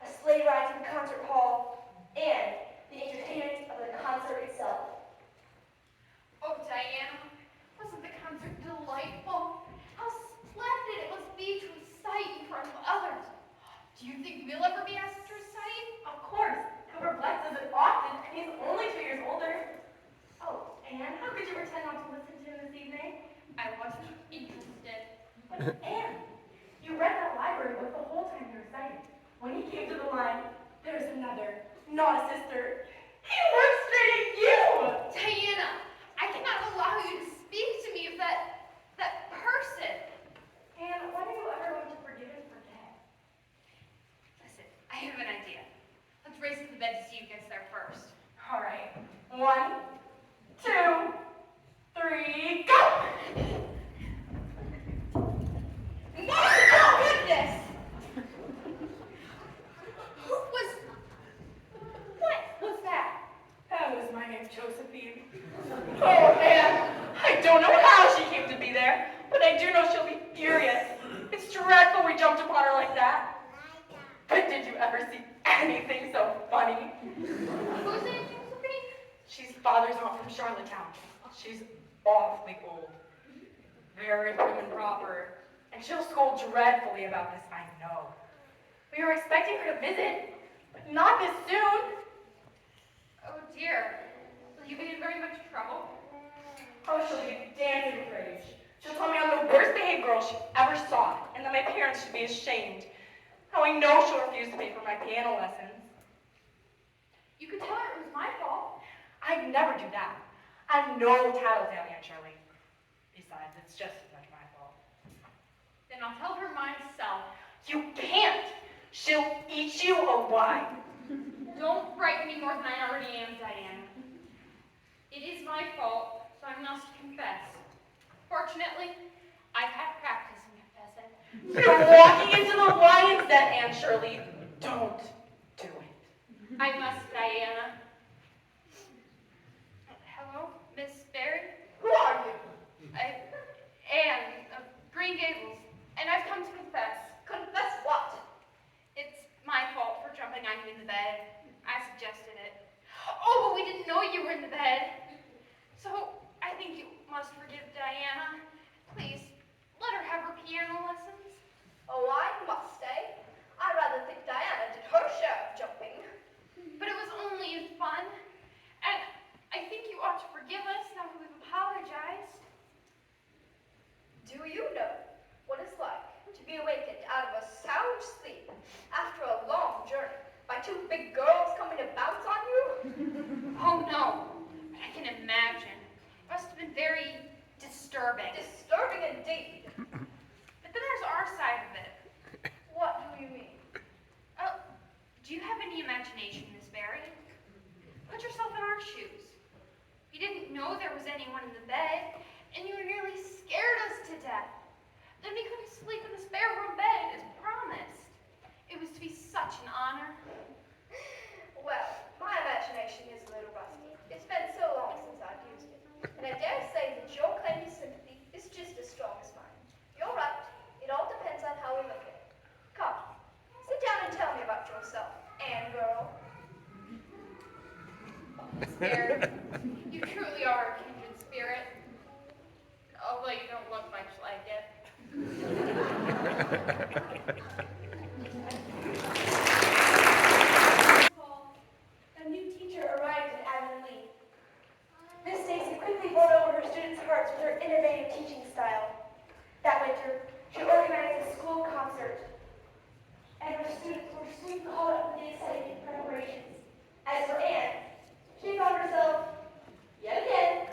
a sleigh ride to the concert hall, and the entertainment of the concert itself. Oh, Diana, wasn't the concert delightful? How splendid it must be to recite in front of others. Do you think we'll ever be asked to recite? Of course. Gilbert Blythe does it often, and he's only 2 years older. Oh, Anne, how could you pretend not to listen to him this evening? I wasn't interested. But Anne, you read that library book the whole time you recited. When he came to the line, there's another, not a sister. He looked straight at you! Diana, I cannot allow you to speak to me of that person. Anne, when are you ever going to forgive and forget? Listen, I have an idea. Let's race to the bed to see who gets there first. All right. 1, 2, 3, go! Oh, goodness! What was that? That was my Aunt Josephine. Oh, man. I don't know how she came to be there, but I do know she'll be furious. It's dreadful we jumped upon her like that. But did you ever see anything so funny? Who's Aunt Josephine? She's father's aunt from Charlottetown. She's awfully old, very prim and proper, and she'll scold dreadfully about this, I know. We were expecting her to visit, but not this soon. Oh dear. Will you be in very much trouble? Oh, she'll be dancing with rage. She'll tell me I'm the worst behaved girl she ever saw, and that my parents should be ashamed. How I know she'll refuse to pay for my piano lessons. You could tell her it was my fault. I'd never do that. I'm no tattletale, Aunt Shirley. Besides, it's just as much my fault. Then I'll tell her myself. You can't! She'll eat you alive. Don't frighten me more than I already am, Diana. It is my fault, so I must confess. Fortunately, I've had practice in confessing. You're walking into the lion's den, Aunt Shirley. Don't do it. I must, Diana. Hello, Miss Barry? Who are you? Anne, of Green Gables, and I've come to confess. Confess what? It's my fault for jumping on you in the bed. I suggested it. Oh, but we didn't know you were in the bed. So, I think you must forgive Diana. Please, let her have her piano lessons. Oh, I must say, I rather think Diana did her share of jumping. But it was only in fun. And I think you ought to forgive us now that we've apologized. Do you know what it's like to be awakened out of a sound sleep after a long journey by 2 big girls coming to bounce on you? Oh no, but I can imagine. It must have been very disturbing. Disturbing indeed. But then there's our side of it. What do you mean? Do you have any imagination, Miss Barry? Put yourself in our shoes. You didn't know there was anyone in the bed, and you nearly scared us to death. Then we couldn't sleep in the spare room bed as promised. It was to be such an honor. Well, my imagination is a little rusty. It's been so long since I've used it. And I dare say that your claim to sympathy is just as strong as mine. You're right. It all depends on how we look at it. Come, sit down and tell me about yourself, Anne girl. Scared. You truly are a kindred spirit. Although you don't look much like it. A new teacher arrived in Avonlea. Miss Stacy quickly won over her students' hearts with her innovative teaching style. That winter, she organized a school concert, and her students were soon caught up in the exciting preparations. As for Anne, she found herself, yet again,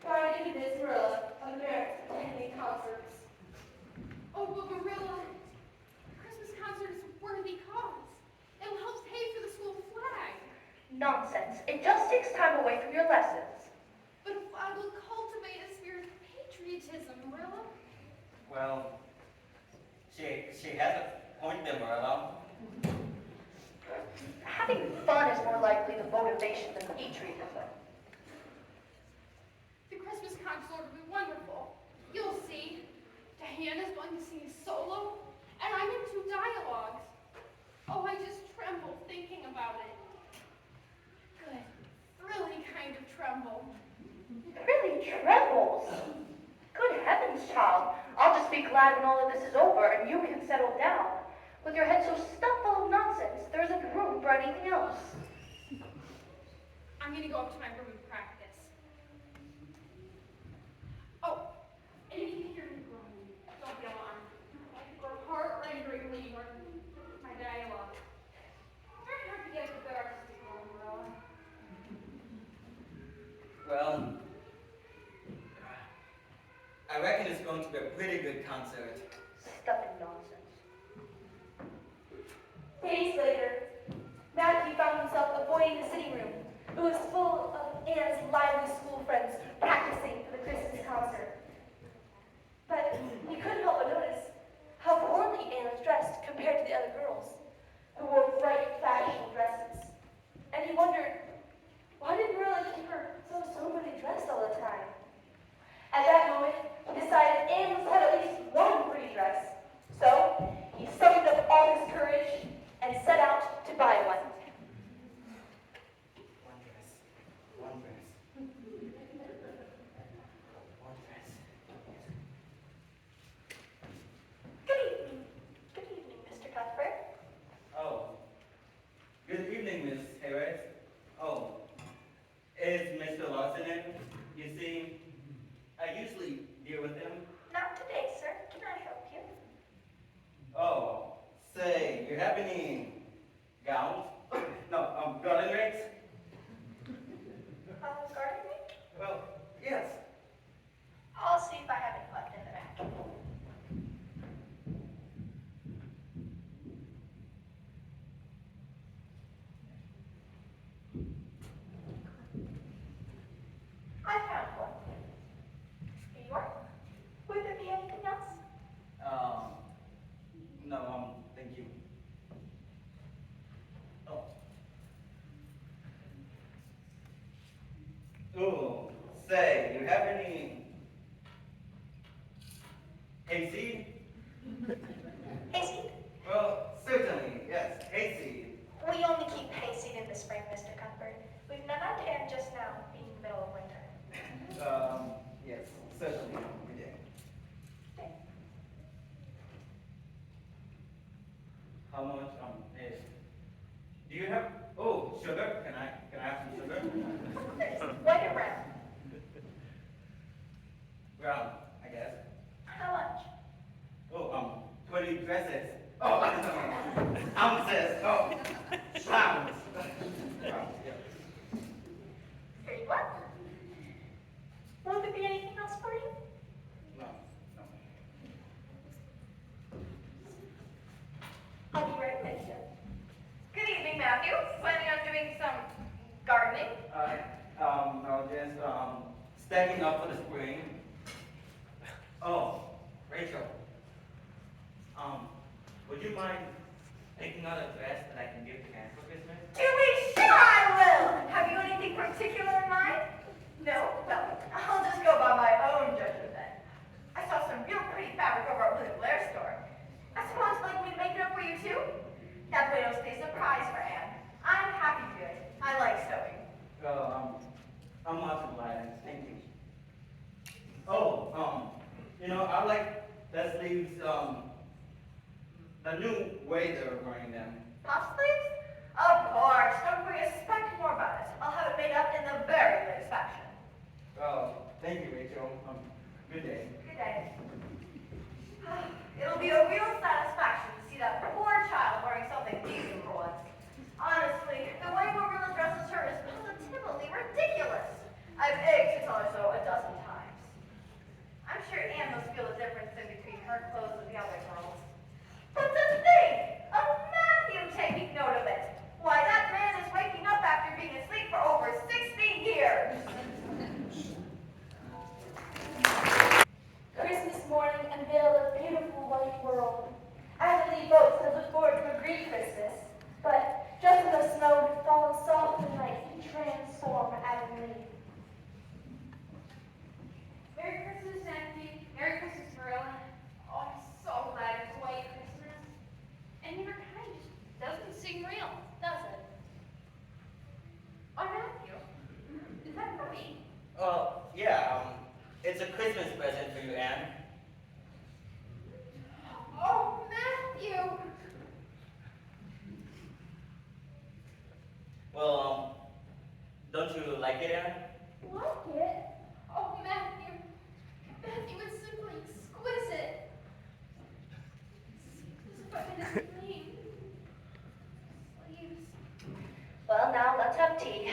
trying to convince Marilla of the merits of attending concerts. Oh, but Marilla, Christmas concert is a worthy cause. It will help pay for the school flag. Nonsense. It just takes time away from your lessons. But a flag will cultivate a spirit of patriotism, Marilla. Well, she has a point there, Marilla. Having fun is more likely the motivation than patriotism. The Christmas concert will be wonderful. You'll see. Diana's going to sing a solo, and I'm in 2 dialogues. Oh, I just tremble thinking about it. Good. Really kind of tremble. Really trembles. Good heavens, child. I'll just be glad when all of this is over and you can settle down. With your head so stuffed full of nonsense, there isn't room for anything else. I'm going to go up to my room and practice. Oh, and if you hear me groaning, don't be alarmed. Or heart-renderingly, or my dialogue. Very hard to get a good artistic role, Marilla. Well, I reckon it's going to be a pretty good concert. Stuffing nonsense. Days later, Matthew found himself avoiding the sitting room. It was full of Anne's lively school friends practicing for the Christmas concert. But he couldn't help but notice how poorly Anne was dressed compared to the other girls, who wore bright, fashionable dresses. And he wondered, why did Marilla keep her so soberly dressed all the time? At that moment, he decided Anne must have at least one pretty dress. So he summoned up all his courage and set out to buy one. One dress. One dress. One dress. Good evening. Good evening, Mr. Cuthbert. Oh. Good evening, Miss Harris. Oh. Is Mr. Lawson in? You see, I usually deal with him. Not today, sir. Can I help you? Oh. Say, you have any gowns? No, garden rakes? Gardening? Well, yes. I'll see if I have any left in the back. I found one. Here you are. Would there be anything else? No, thank you. Oh. Oh, say, you have any hayseed? Hayseed? Well, certainly, yes, hayseed. We only keep hayseed in the spring, Mr. Cuthbert. We've none on hand just now, being the middle of winter. Yes, certainly, we did. How much, is, do you have, oh, sugar, can I have some sugar? White or brown? Brown, I guess. How much? Oh, 20 dresses. Oh, ounces, oh, pounds. Pounds, yeah. Very well. Will there be anything else for you? No, no. I'll be right with you. Good evening, Matthew. Planning on doing some gardening? No, just, stacking up for the spring. Oh, Rachel. Would you mind picking out a dress that I can give to Anne for Christmas? To be sure I will! Have you anything particular in mind? No? Well, I'll just go by my own judgment then. I saw some real pretty fabric over at William Blair's store. I suppose like we'd make it up for you too? That way it'll stay a surprise for Anne. I'm happy to do it. I like sewing. I'm much obliged, thank you. Oh, I like the sleeves, the new way they're wearing them. Puff sleeves? It's a Christmas present for you, Anne. Oh, Matthew! Well, don't you like it, Anne? Like it? Oh, Matthew. Matthew, it's simply exquisite. This button is clean. Sleeves. Well, now let's have tea.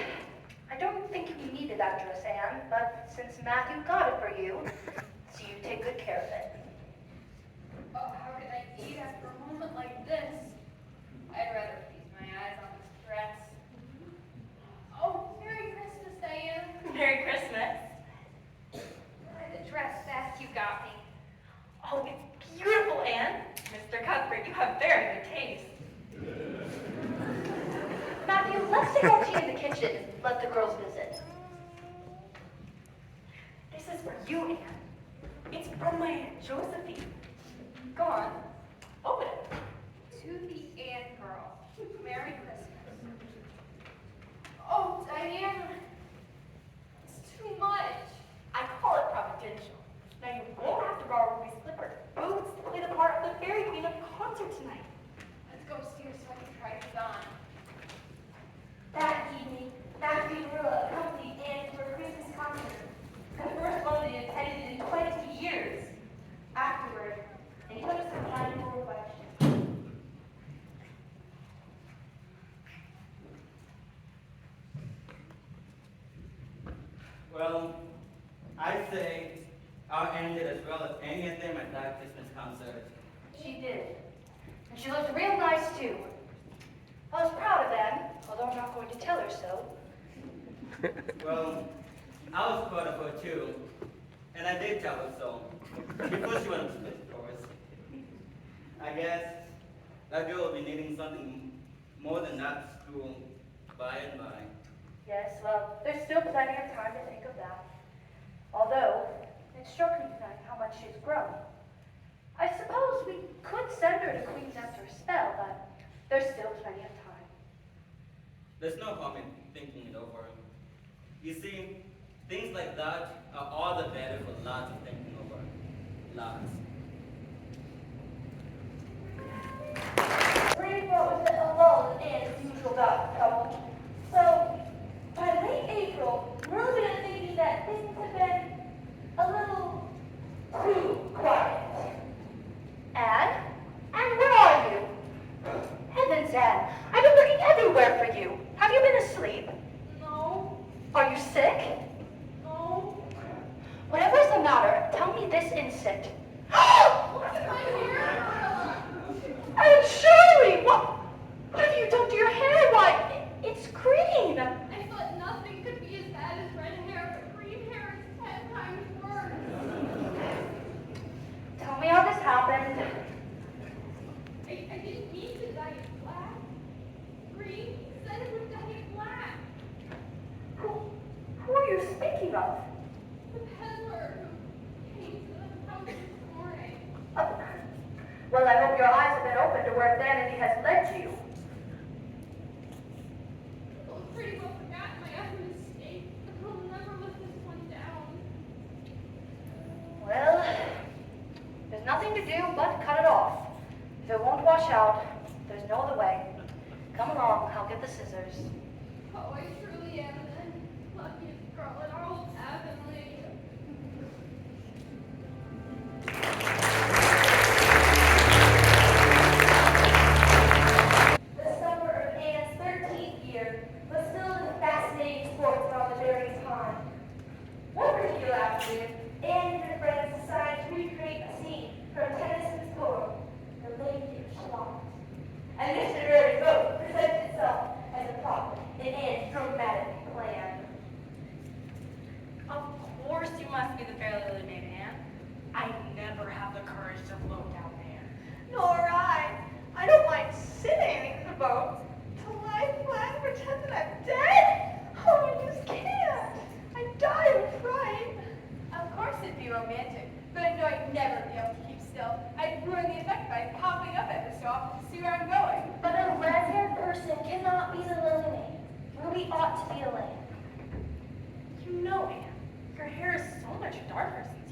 I don't think you needed that dress, Anne, but since Matthew got it for you, so you take good care of it. Oh, how could I eat after a moment like this? I'd rather feast my eyes on this dress. Oh, Merry Christmas, Diane. Merry Christmas. The dress Matthew got me. Oh, it's beautiful, Anne. Mr. Cuthbert, you have very good taste. Matthew, let's take our tea in the kitchen and let the girls visit. This is for you, Anne. It's from my Aunt Josephine. Go on. Open it. To the Ann girl. Merry Christmas. Oh, Diana. It's too much. I call it providential. Now you won't have to borrow Ruby's slipper. Boots to play the part of the fairy queen at the concert tonight. Let's go upstairs so I can try these on. That evening, Matthew and Marilla accompanied Anne to her Christmas concert, the first one they attended in 20 years. Afterward, they took some time for reflection. Well, I say our Anne did as well as any of them at that Christmas concert. She did. And she looked real nice, too. I was proud of Anne, although I'm not going to tell her so. Well, I was proud of her too, and I did tell her so, before she went to split of course. I guess that girl will be needing something more than that school by and by. Yes, well, there's still plenty of time to think of that. Although, it struck me tonight how much she's grown. I suppose we could send her to Queen's after a spell, but there's still plenty of time. There's no harm in thinking it over. You see, things like that are all the better for lots of thinking over. Lots. Spring was a lull in Anne's usual bout of trouble. So, by late April, Marilla began thinking that things had been a little too quiet. Anne? Anne, where are you? Heavens, Anne, I've been looking everywhere for you. Have you been asleep? No, Are you sick? no. Whatever's the matter, tell me this instant. Look at my hair. Anne Shirley, what have you done to your hair? Why, it's green. I thought nothing could be as bad as red hair, but green hair is 10 times worse. Tell me how this happened. I didn't mean to dye it black. Green said it would dye it black. Who are you speaking of? The peddler who came to the house this morning. Well, I hope your eyes have been open to where Vanity has led you. Well, pretty well forgotten my own mistake, but he'll never live this one down. Well, there's nothing to do but cut it off. If it won't wash out, there's no other way. Come along, I'll get the scissors. Oh, I truly am the luckiest girl in our whole Avonlea. The summer of Anne's 13th year was filled with fascinating sports around the various pond. One particular afternoon, Anne and her friends decided to recreate a scene from Tennyson's poem, The Lady of Shalott. And this literary boat presented itself as a prop in Anne's dramatic plan. Of course you must be the fair lily maid, Anne. I never have the courage to float down there. Nor I. I don't mind sitting in the boat to lie flat and pretend that I'm dead. Oh, I just can't. I die of fright. Of course it'd be romantic, but I know I'd never be able to keep still. I'd ruin the effect by popping up every so often to see where I'm going. But a red-haired person cannot be the lily maid. Ruby ought to be a lamb. You know, Anne, your hair is so much darker since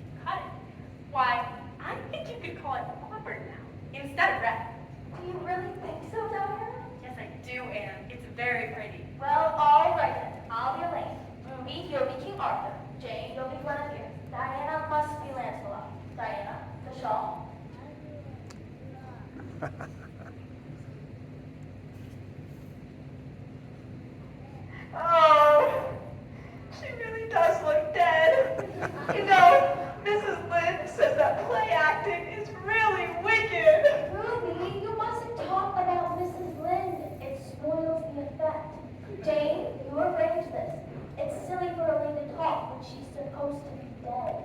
that. Jane, you arrange this. It's silly for Elaine to talk when she's supposed to be dead.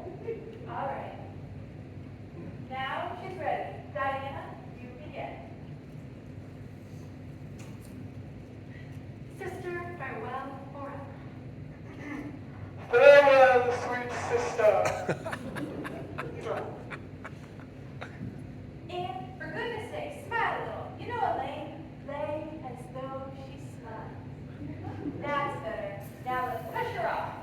All right. Now she's ready. Diana, you begin. Sister, farewell forever. Farewell, sweet sister. And for goodness sake, smile a little. You know Elaine, lay as though she smiles. That's better. Now let's push her off.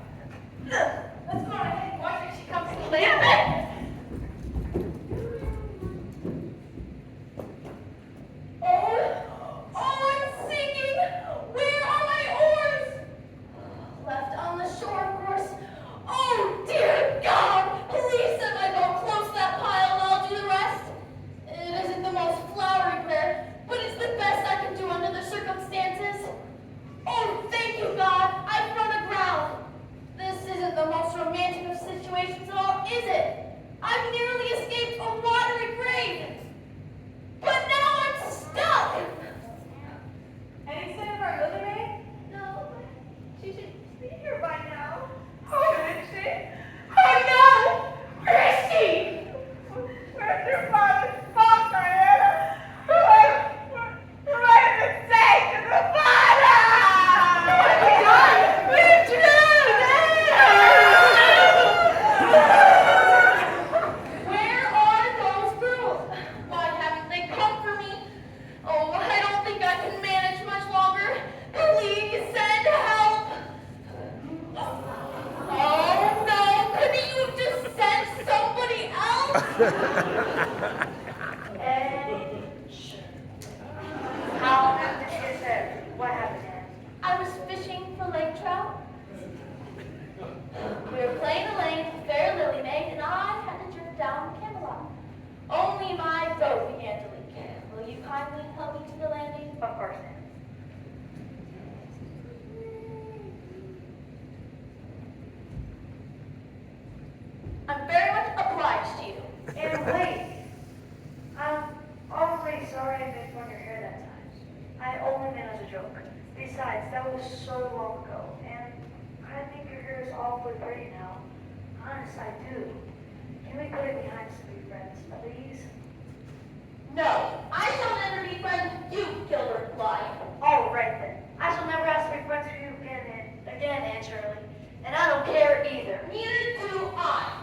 Let's go on ahead and watch her. She comes to lay in bed. Oh, I'm sinking! Where are my oars? Left on the shore, of course. Oh, dear God! Please send my boat close to that pile and I'll do the rest. It isn't the most flowery prayer, but it's the best I can do under the circumstances. Oh, thank you, God! I've run aground. This isn't the most romantic of situations at all, is it? I've nearly escaped a watery grave. But now I'm stuck! Any sign of our Lily Mae? No, She should be here by now. Shouldn't she? Oh no! Where is she? Where's your father's fault, Diana? What have been saying to the father? What have you done? What did you where are those girls? Why haven't they come for me? Oh, I don't think I can manage much longer. Please send help. Oh no, couldn't you have just sent somebody else? How did you get there? What happened, Anne? I was fishing for lake trout. We were playing Elaine, fair Lily Maid, and I had to jerk down the Camelot. Only my boat began to leak. Will you kindly help me to the landing? Of course, Anne. I'm very much obliged to you. And wait, I'm awfully sorry I made fun of your hair that time. I only meant as a joke. Besides, that was so long ago, and I think your hair is awfully pretty now. Honest, I do. Can we put it behind us to be friends, please? No, I shall never be friends with you, Gilbert Blythe. All right then. I shall never ask to be friends with you again, Aunt Shirley. And I don't care either. Neither do I.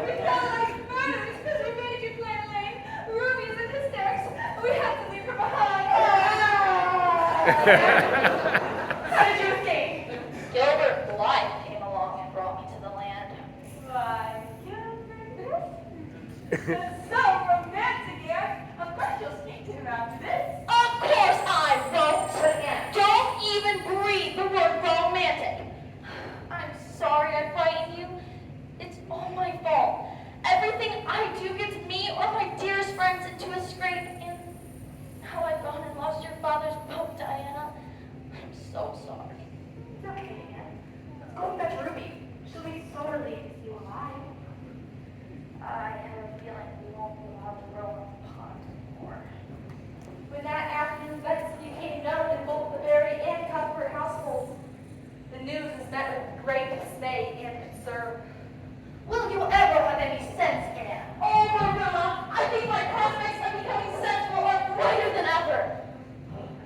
We felt like murderers because we made you play Elaine. Ruby is in hysterics. We have to leave her behind. How did you escape? Gilbert Blythe came along and brought me to the land. Why, that's so romantic, here. Of course you'll speak to him after this. Of course I won't. Don't even breathe the word romantic. I'm sorry I frightened you. It's all my fault. Everything I do gets me or my dearest friends into a scrape, and how I've gone and lost your father's boat, Diana. I'm so sorry. It's okay, Anne. Let's go fetch Ruby. She'll be so relieved to see you alive. I have a feeling we won't be allowed to row on the pond anymore. When that afternoon's events became known in both the Barry and Cuthbert households, the news was met with great dismay and concern. Will you ever have any sense, Anne? Oh, Marilla, I think my prospects of becoming sensible are brighter than ever.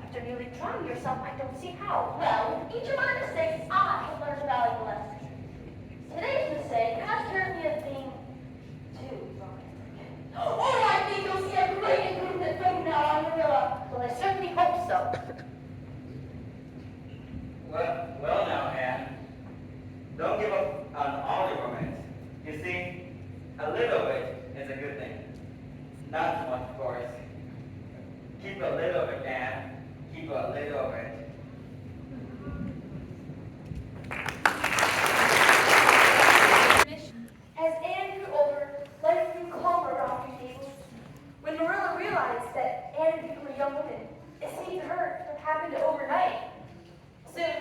After nearly drowning yourself, I don't see how. Well, each of my mistakes, I have learned a valuable lesson. Today's mistake has turned me of being too romantic. Oh, I think you'll see a great improvement from now on, Marilla. Well, I certainly hope so. Well now, Anne. Don't give up on all your romance. You see, a little bit is a good thing. Not too much, of course. Keep a little bit, Anne. Keep a little bit. As Anne grew older, life grew calmer around her Gables. When Marilla realized that Anne had become a young woman, it seemed to her to have happened overnight. Soon,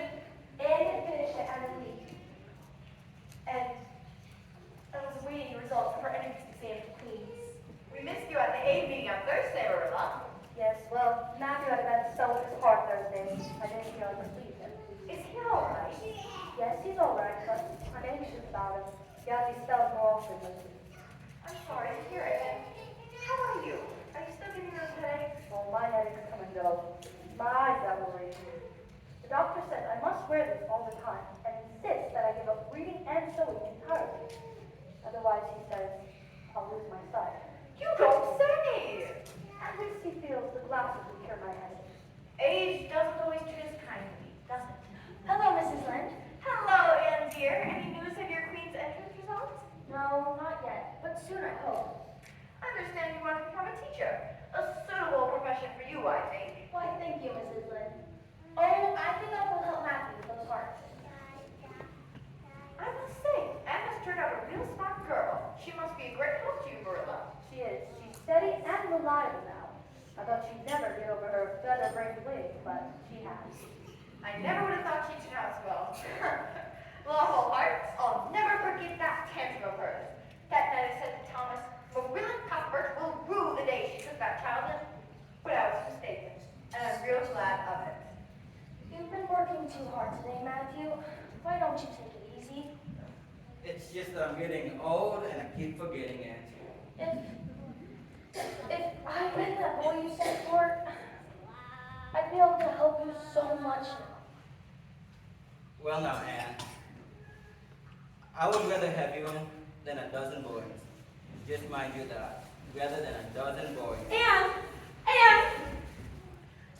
Anne had finished at Emily, and was awaiting the results of her entrance exam to Queen's. We missed you at the team meeting on Thursday, Marilla. Yes, well, Matthew had a bad spell with his heart Thursday. I didn't feel like to please him. Is he all right? Yes, he's all right, but I'm anxious about him. He has these spells more often lately. I'm sorry to hear it. How are you? Are you still getting those headaches? Oh, my headaches come and go. My eyes are worrying. The doctor said I must wear this all the time and insists that I give up reading and sewing entirely. Otherwise, he says, I'll lose my sight. You don't say! At least he feels the glasses will cure my headache. Age doesn't always treat us kindly, does it? Hello, Mrs. Lynde. Hello, Anne dear. Any news of your Queen's entrance results? No, not yet, but soon I hope. I understand you want to become a teacher. A suitable profession for you, I think. Why, thank you, Mrs. Lynde. Oh, I think I will help Matthew with those hearts. I must say, Anne has turned out a real smart girl. She must be a great help to you, Marilla. She is. She's steady and reliable now. I thought she'd never get over her feather-brained wig, but she has. I never would have thought she'd turn out as well. Lawful hearts, I'll never forget that tantrum of hers. That night I said to Thomas, Marilla Cuthbert will rue the day she took that child in. But I was mistaken, and I'm real glad of it. You've been working too hard today, Matthew. Why don't you take it easy? It's just that I'm getting old and I keep forgetting it. If I win that boy you sent for, I'd be able to help you so much now. Well now, Anne, I would rather have you than a dozen boys. Just mind you that, rather than a dozen boys. And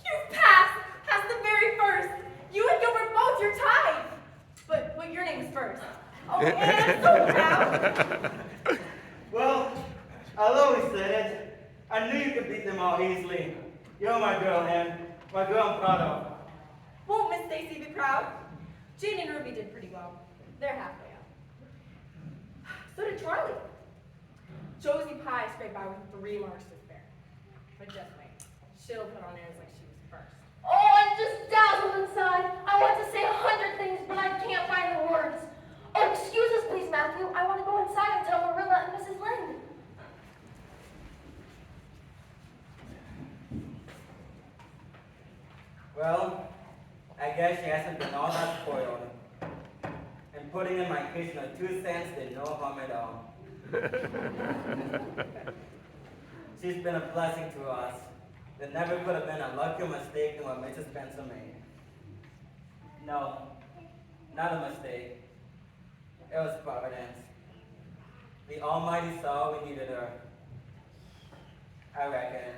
you've passed the very first. You and Gilbert both, you're tied. But your name is first. Oh, Anne, so proud. Well, I've always said it. I knew you could beat them all easily. You're my girl, Anne. My girl I'm proud of. Won't Miss Stacy be proud? Jane and Ruby did pretty well. They're halfway up. So did Charlie. Josie Pye scraped by with 3 marks to spare. But just wait. She'll put on airs like she was first. Oh, I'm just dazzled inside. I want to say 100 things, but I can't find the words. Oh, excuse us, please, Matthew. I want to go inside and tell Marilla and Mrs. Lynde. Well, I guess she hasn't been all that spoiled. And putting in my kitchen of 2 cents did no harm at all. She's been a blessing to us. There never could have been a luckier mistake than what Mrs. Spencer made. No, not a mistake. It was providence. The Almighty saw we needed her. I reckon.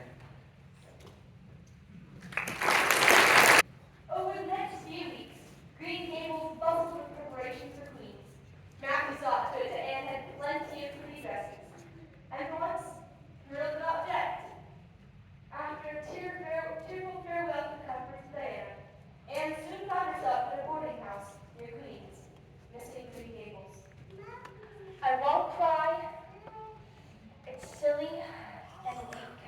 Over the next few weeks, Green Gables bustled with preparations for Queens. Matthew saw to it that Anne had plenty of pretty dresses. And for once, he wrote about Jet. After a tearful farewell to Cuthbert's Diana, Anne soon found herself at a boarding house near Queens, missing Green Gables. I won't cry. It's silly and weak.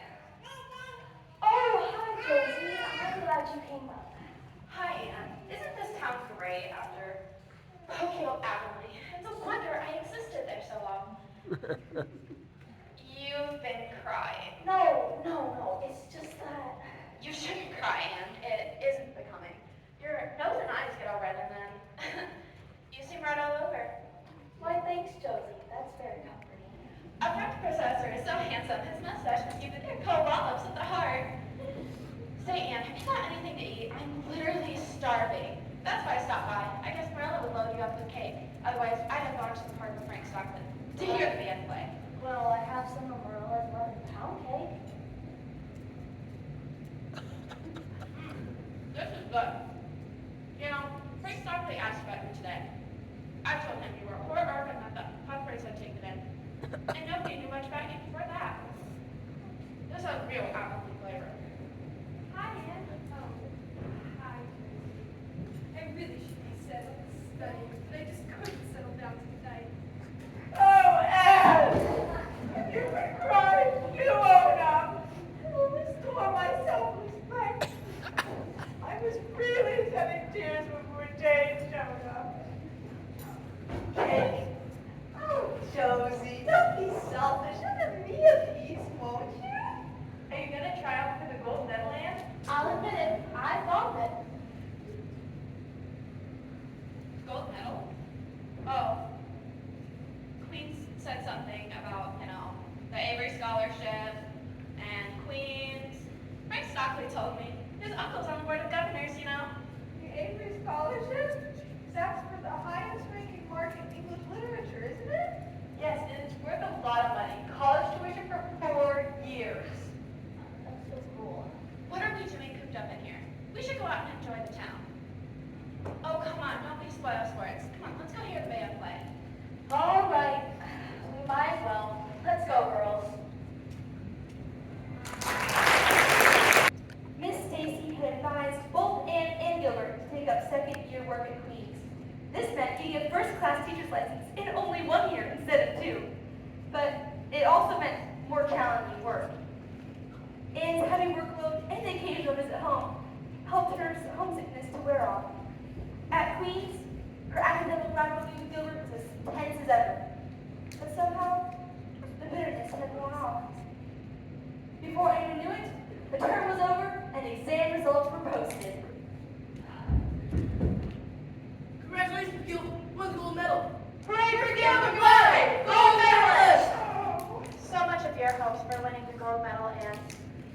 Oh, hi, Josie. I'm really glad you came up. Hi, Anne. Isn't this town great after Pocatello Avenue? It's a wonder I existed there so long. You've been crying. No. It's just that. You shouldn't cry, Anne. It isn't becoming. Your nose and eyes get all red, and then you seem red all over. Why, thanks, Josie. That's very comforting. Our French professor is so handsome. His mustache can give the cold wallops of the heart. Say, Anne, have you got anything to eat? I'm literally starving. That's why I stopped by. I guess Marilla would load you up with cake. Otherwise, I'd have gone to the park with Frank Stockton to hear the band play. Well, I have some of Marilla's lemon pound cake. This is good. You know, Frank Stockley asked about you today. I told him you were a poor orphan that the Huckbergs had taken in. And nobody knew much about you before that. This has real apple flavor. Hi, Anne. Oh, hi. I really should be settled studying, but I just couldn't settle down to tonight. Oh, Anne! You've been crying. You own up. I'll restore my self-respect. I was really shedding tears before Jane showed up. Jane? Oh, Josie, don't be selfish. Let me a piece, won't you? Shockley told me. His uncle's on the board of governors, you know. The Avery Scholarship? That's for the highest ranking mark in English literature, isn't it? Yes, and it's worth a lot of money. College tuition for 4 years. That's so cool. What are we doing cooped up in here? We should go out and enjoy the town. Oh, come on, don't be spoiled sports. Come on, let's go hear the band play. All right, we might as well. Let's go, girls. Miss Stacy had advised both Anne and Gilbert to take up second-year work at Queens. This meant you get first-class teacher's license in only 1 year instead of 2. But it also meant more challenging work. Anne's heavy workload and the occasional visit home helped her homesickness to wear off. At Queens, her academic rivalry with Gilbert was as tense as ever. But somehow, the bitterness had worn off. Before anyone knew it, the term was over and exam results were posted. Congratulations, Gil. Won the gold medal. Hooray for Gilbert Boyd! Gold medalist! So much of your hopes for winning the gold medal, and,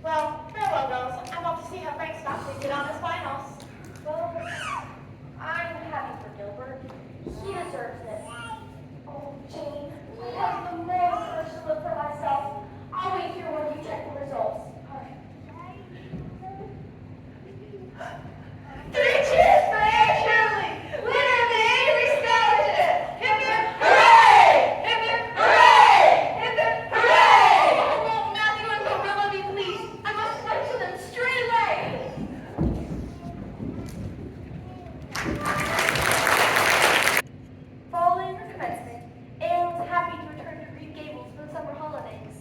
well, farewell, girls. I'm off to see how Frank Stockley did on his finals. Well, I'm happy for Gilbert. He deserves it. Oh, Jane, I have the moral courage to live for myself. I'll wait here when you check the results. Three cheers for Anne Shirley, winner of the Avery Scholarship! Hip hip hooray! Hip hip hooray! Hip hip hooray! Oh, Matthew and Gorilla, me please. I must run to them straight away. Following her commencement, Anne was happy to return to Green Gables for the summer holidays.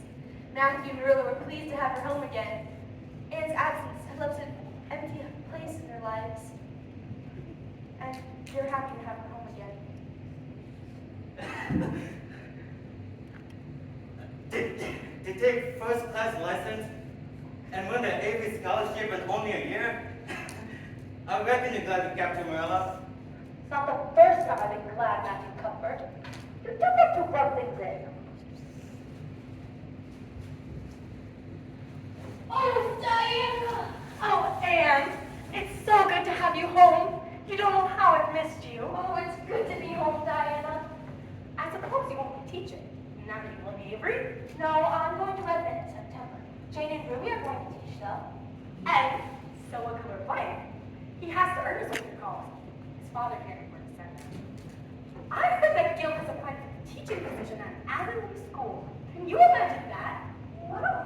Matthew and Marilla were pleased to have her home again. Anne's absence had left an empty place in their lives, and they're happy to have her home again. To take first class license and win the Avery Scholarship in only a year? I reckon you're glad to Captain Morella. It's not the first time I've been glad, Matthew Cuthbert. You don't have to rub things in. Oh, Diana! Oh, Anne, it's so good to have you home. You don't know how I've missed you. Oh, it's good to be home, Diana. I suppose you won't be teaching. Now that you will be Avery. No, I'm going to Redmond in September. Jane and Ruby are going to teach, though. And so will Gilbert Blythe. He has to earn his way through college. His father can't afford to send him. I heard that Gil has applied for the teaching position at Avonlea School. Can you imagine that? Wow.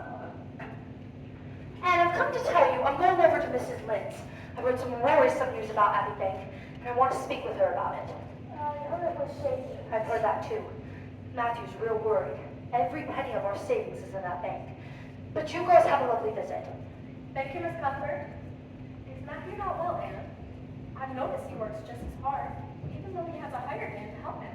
And I've come to tell you, I'm going over to Mrs. Lynde's. I've heard some worrisome news about Abbey Bank, and I want to speak with her about it. I heard it was shaky. I've heard that too. Matthew's real worried. Every penny of our savings is in that bank. But you girls have a lovely visit. Thank you, Miss Cuthbert. Is Matthew not well, Anne? I've noticed he works just as hard, even though he has a hired man to help him.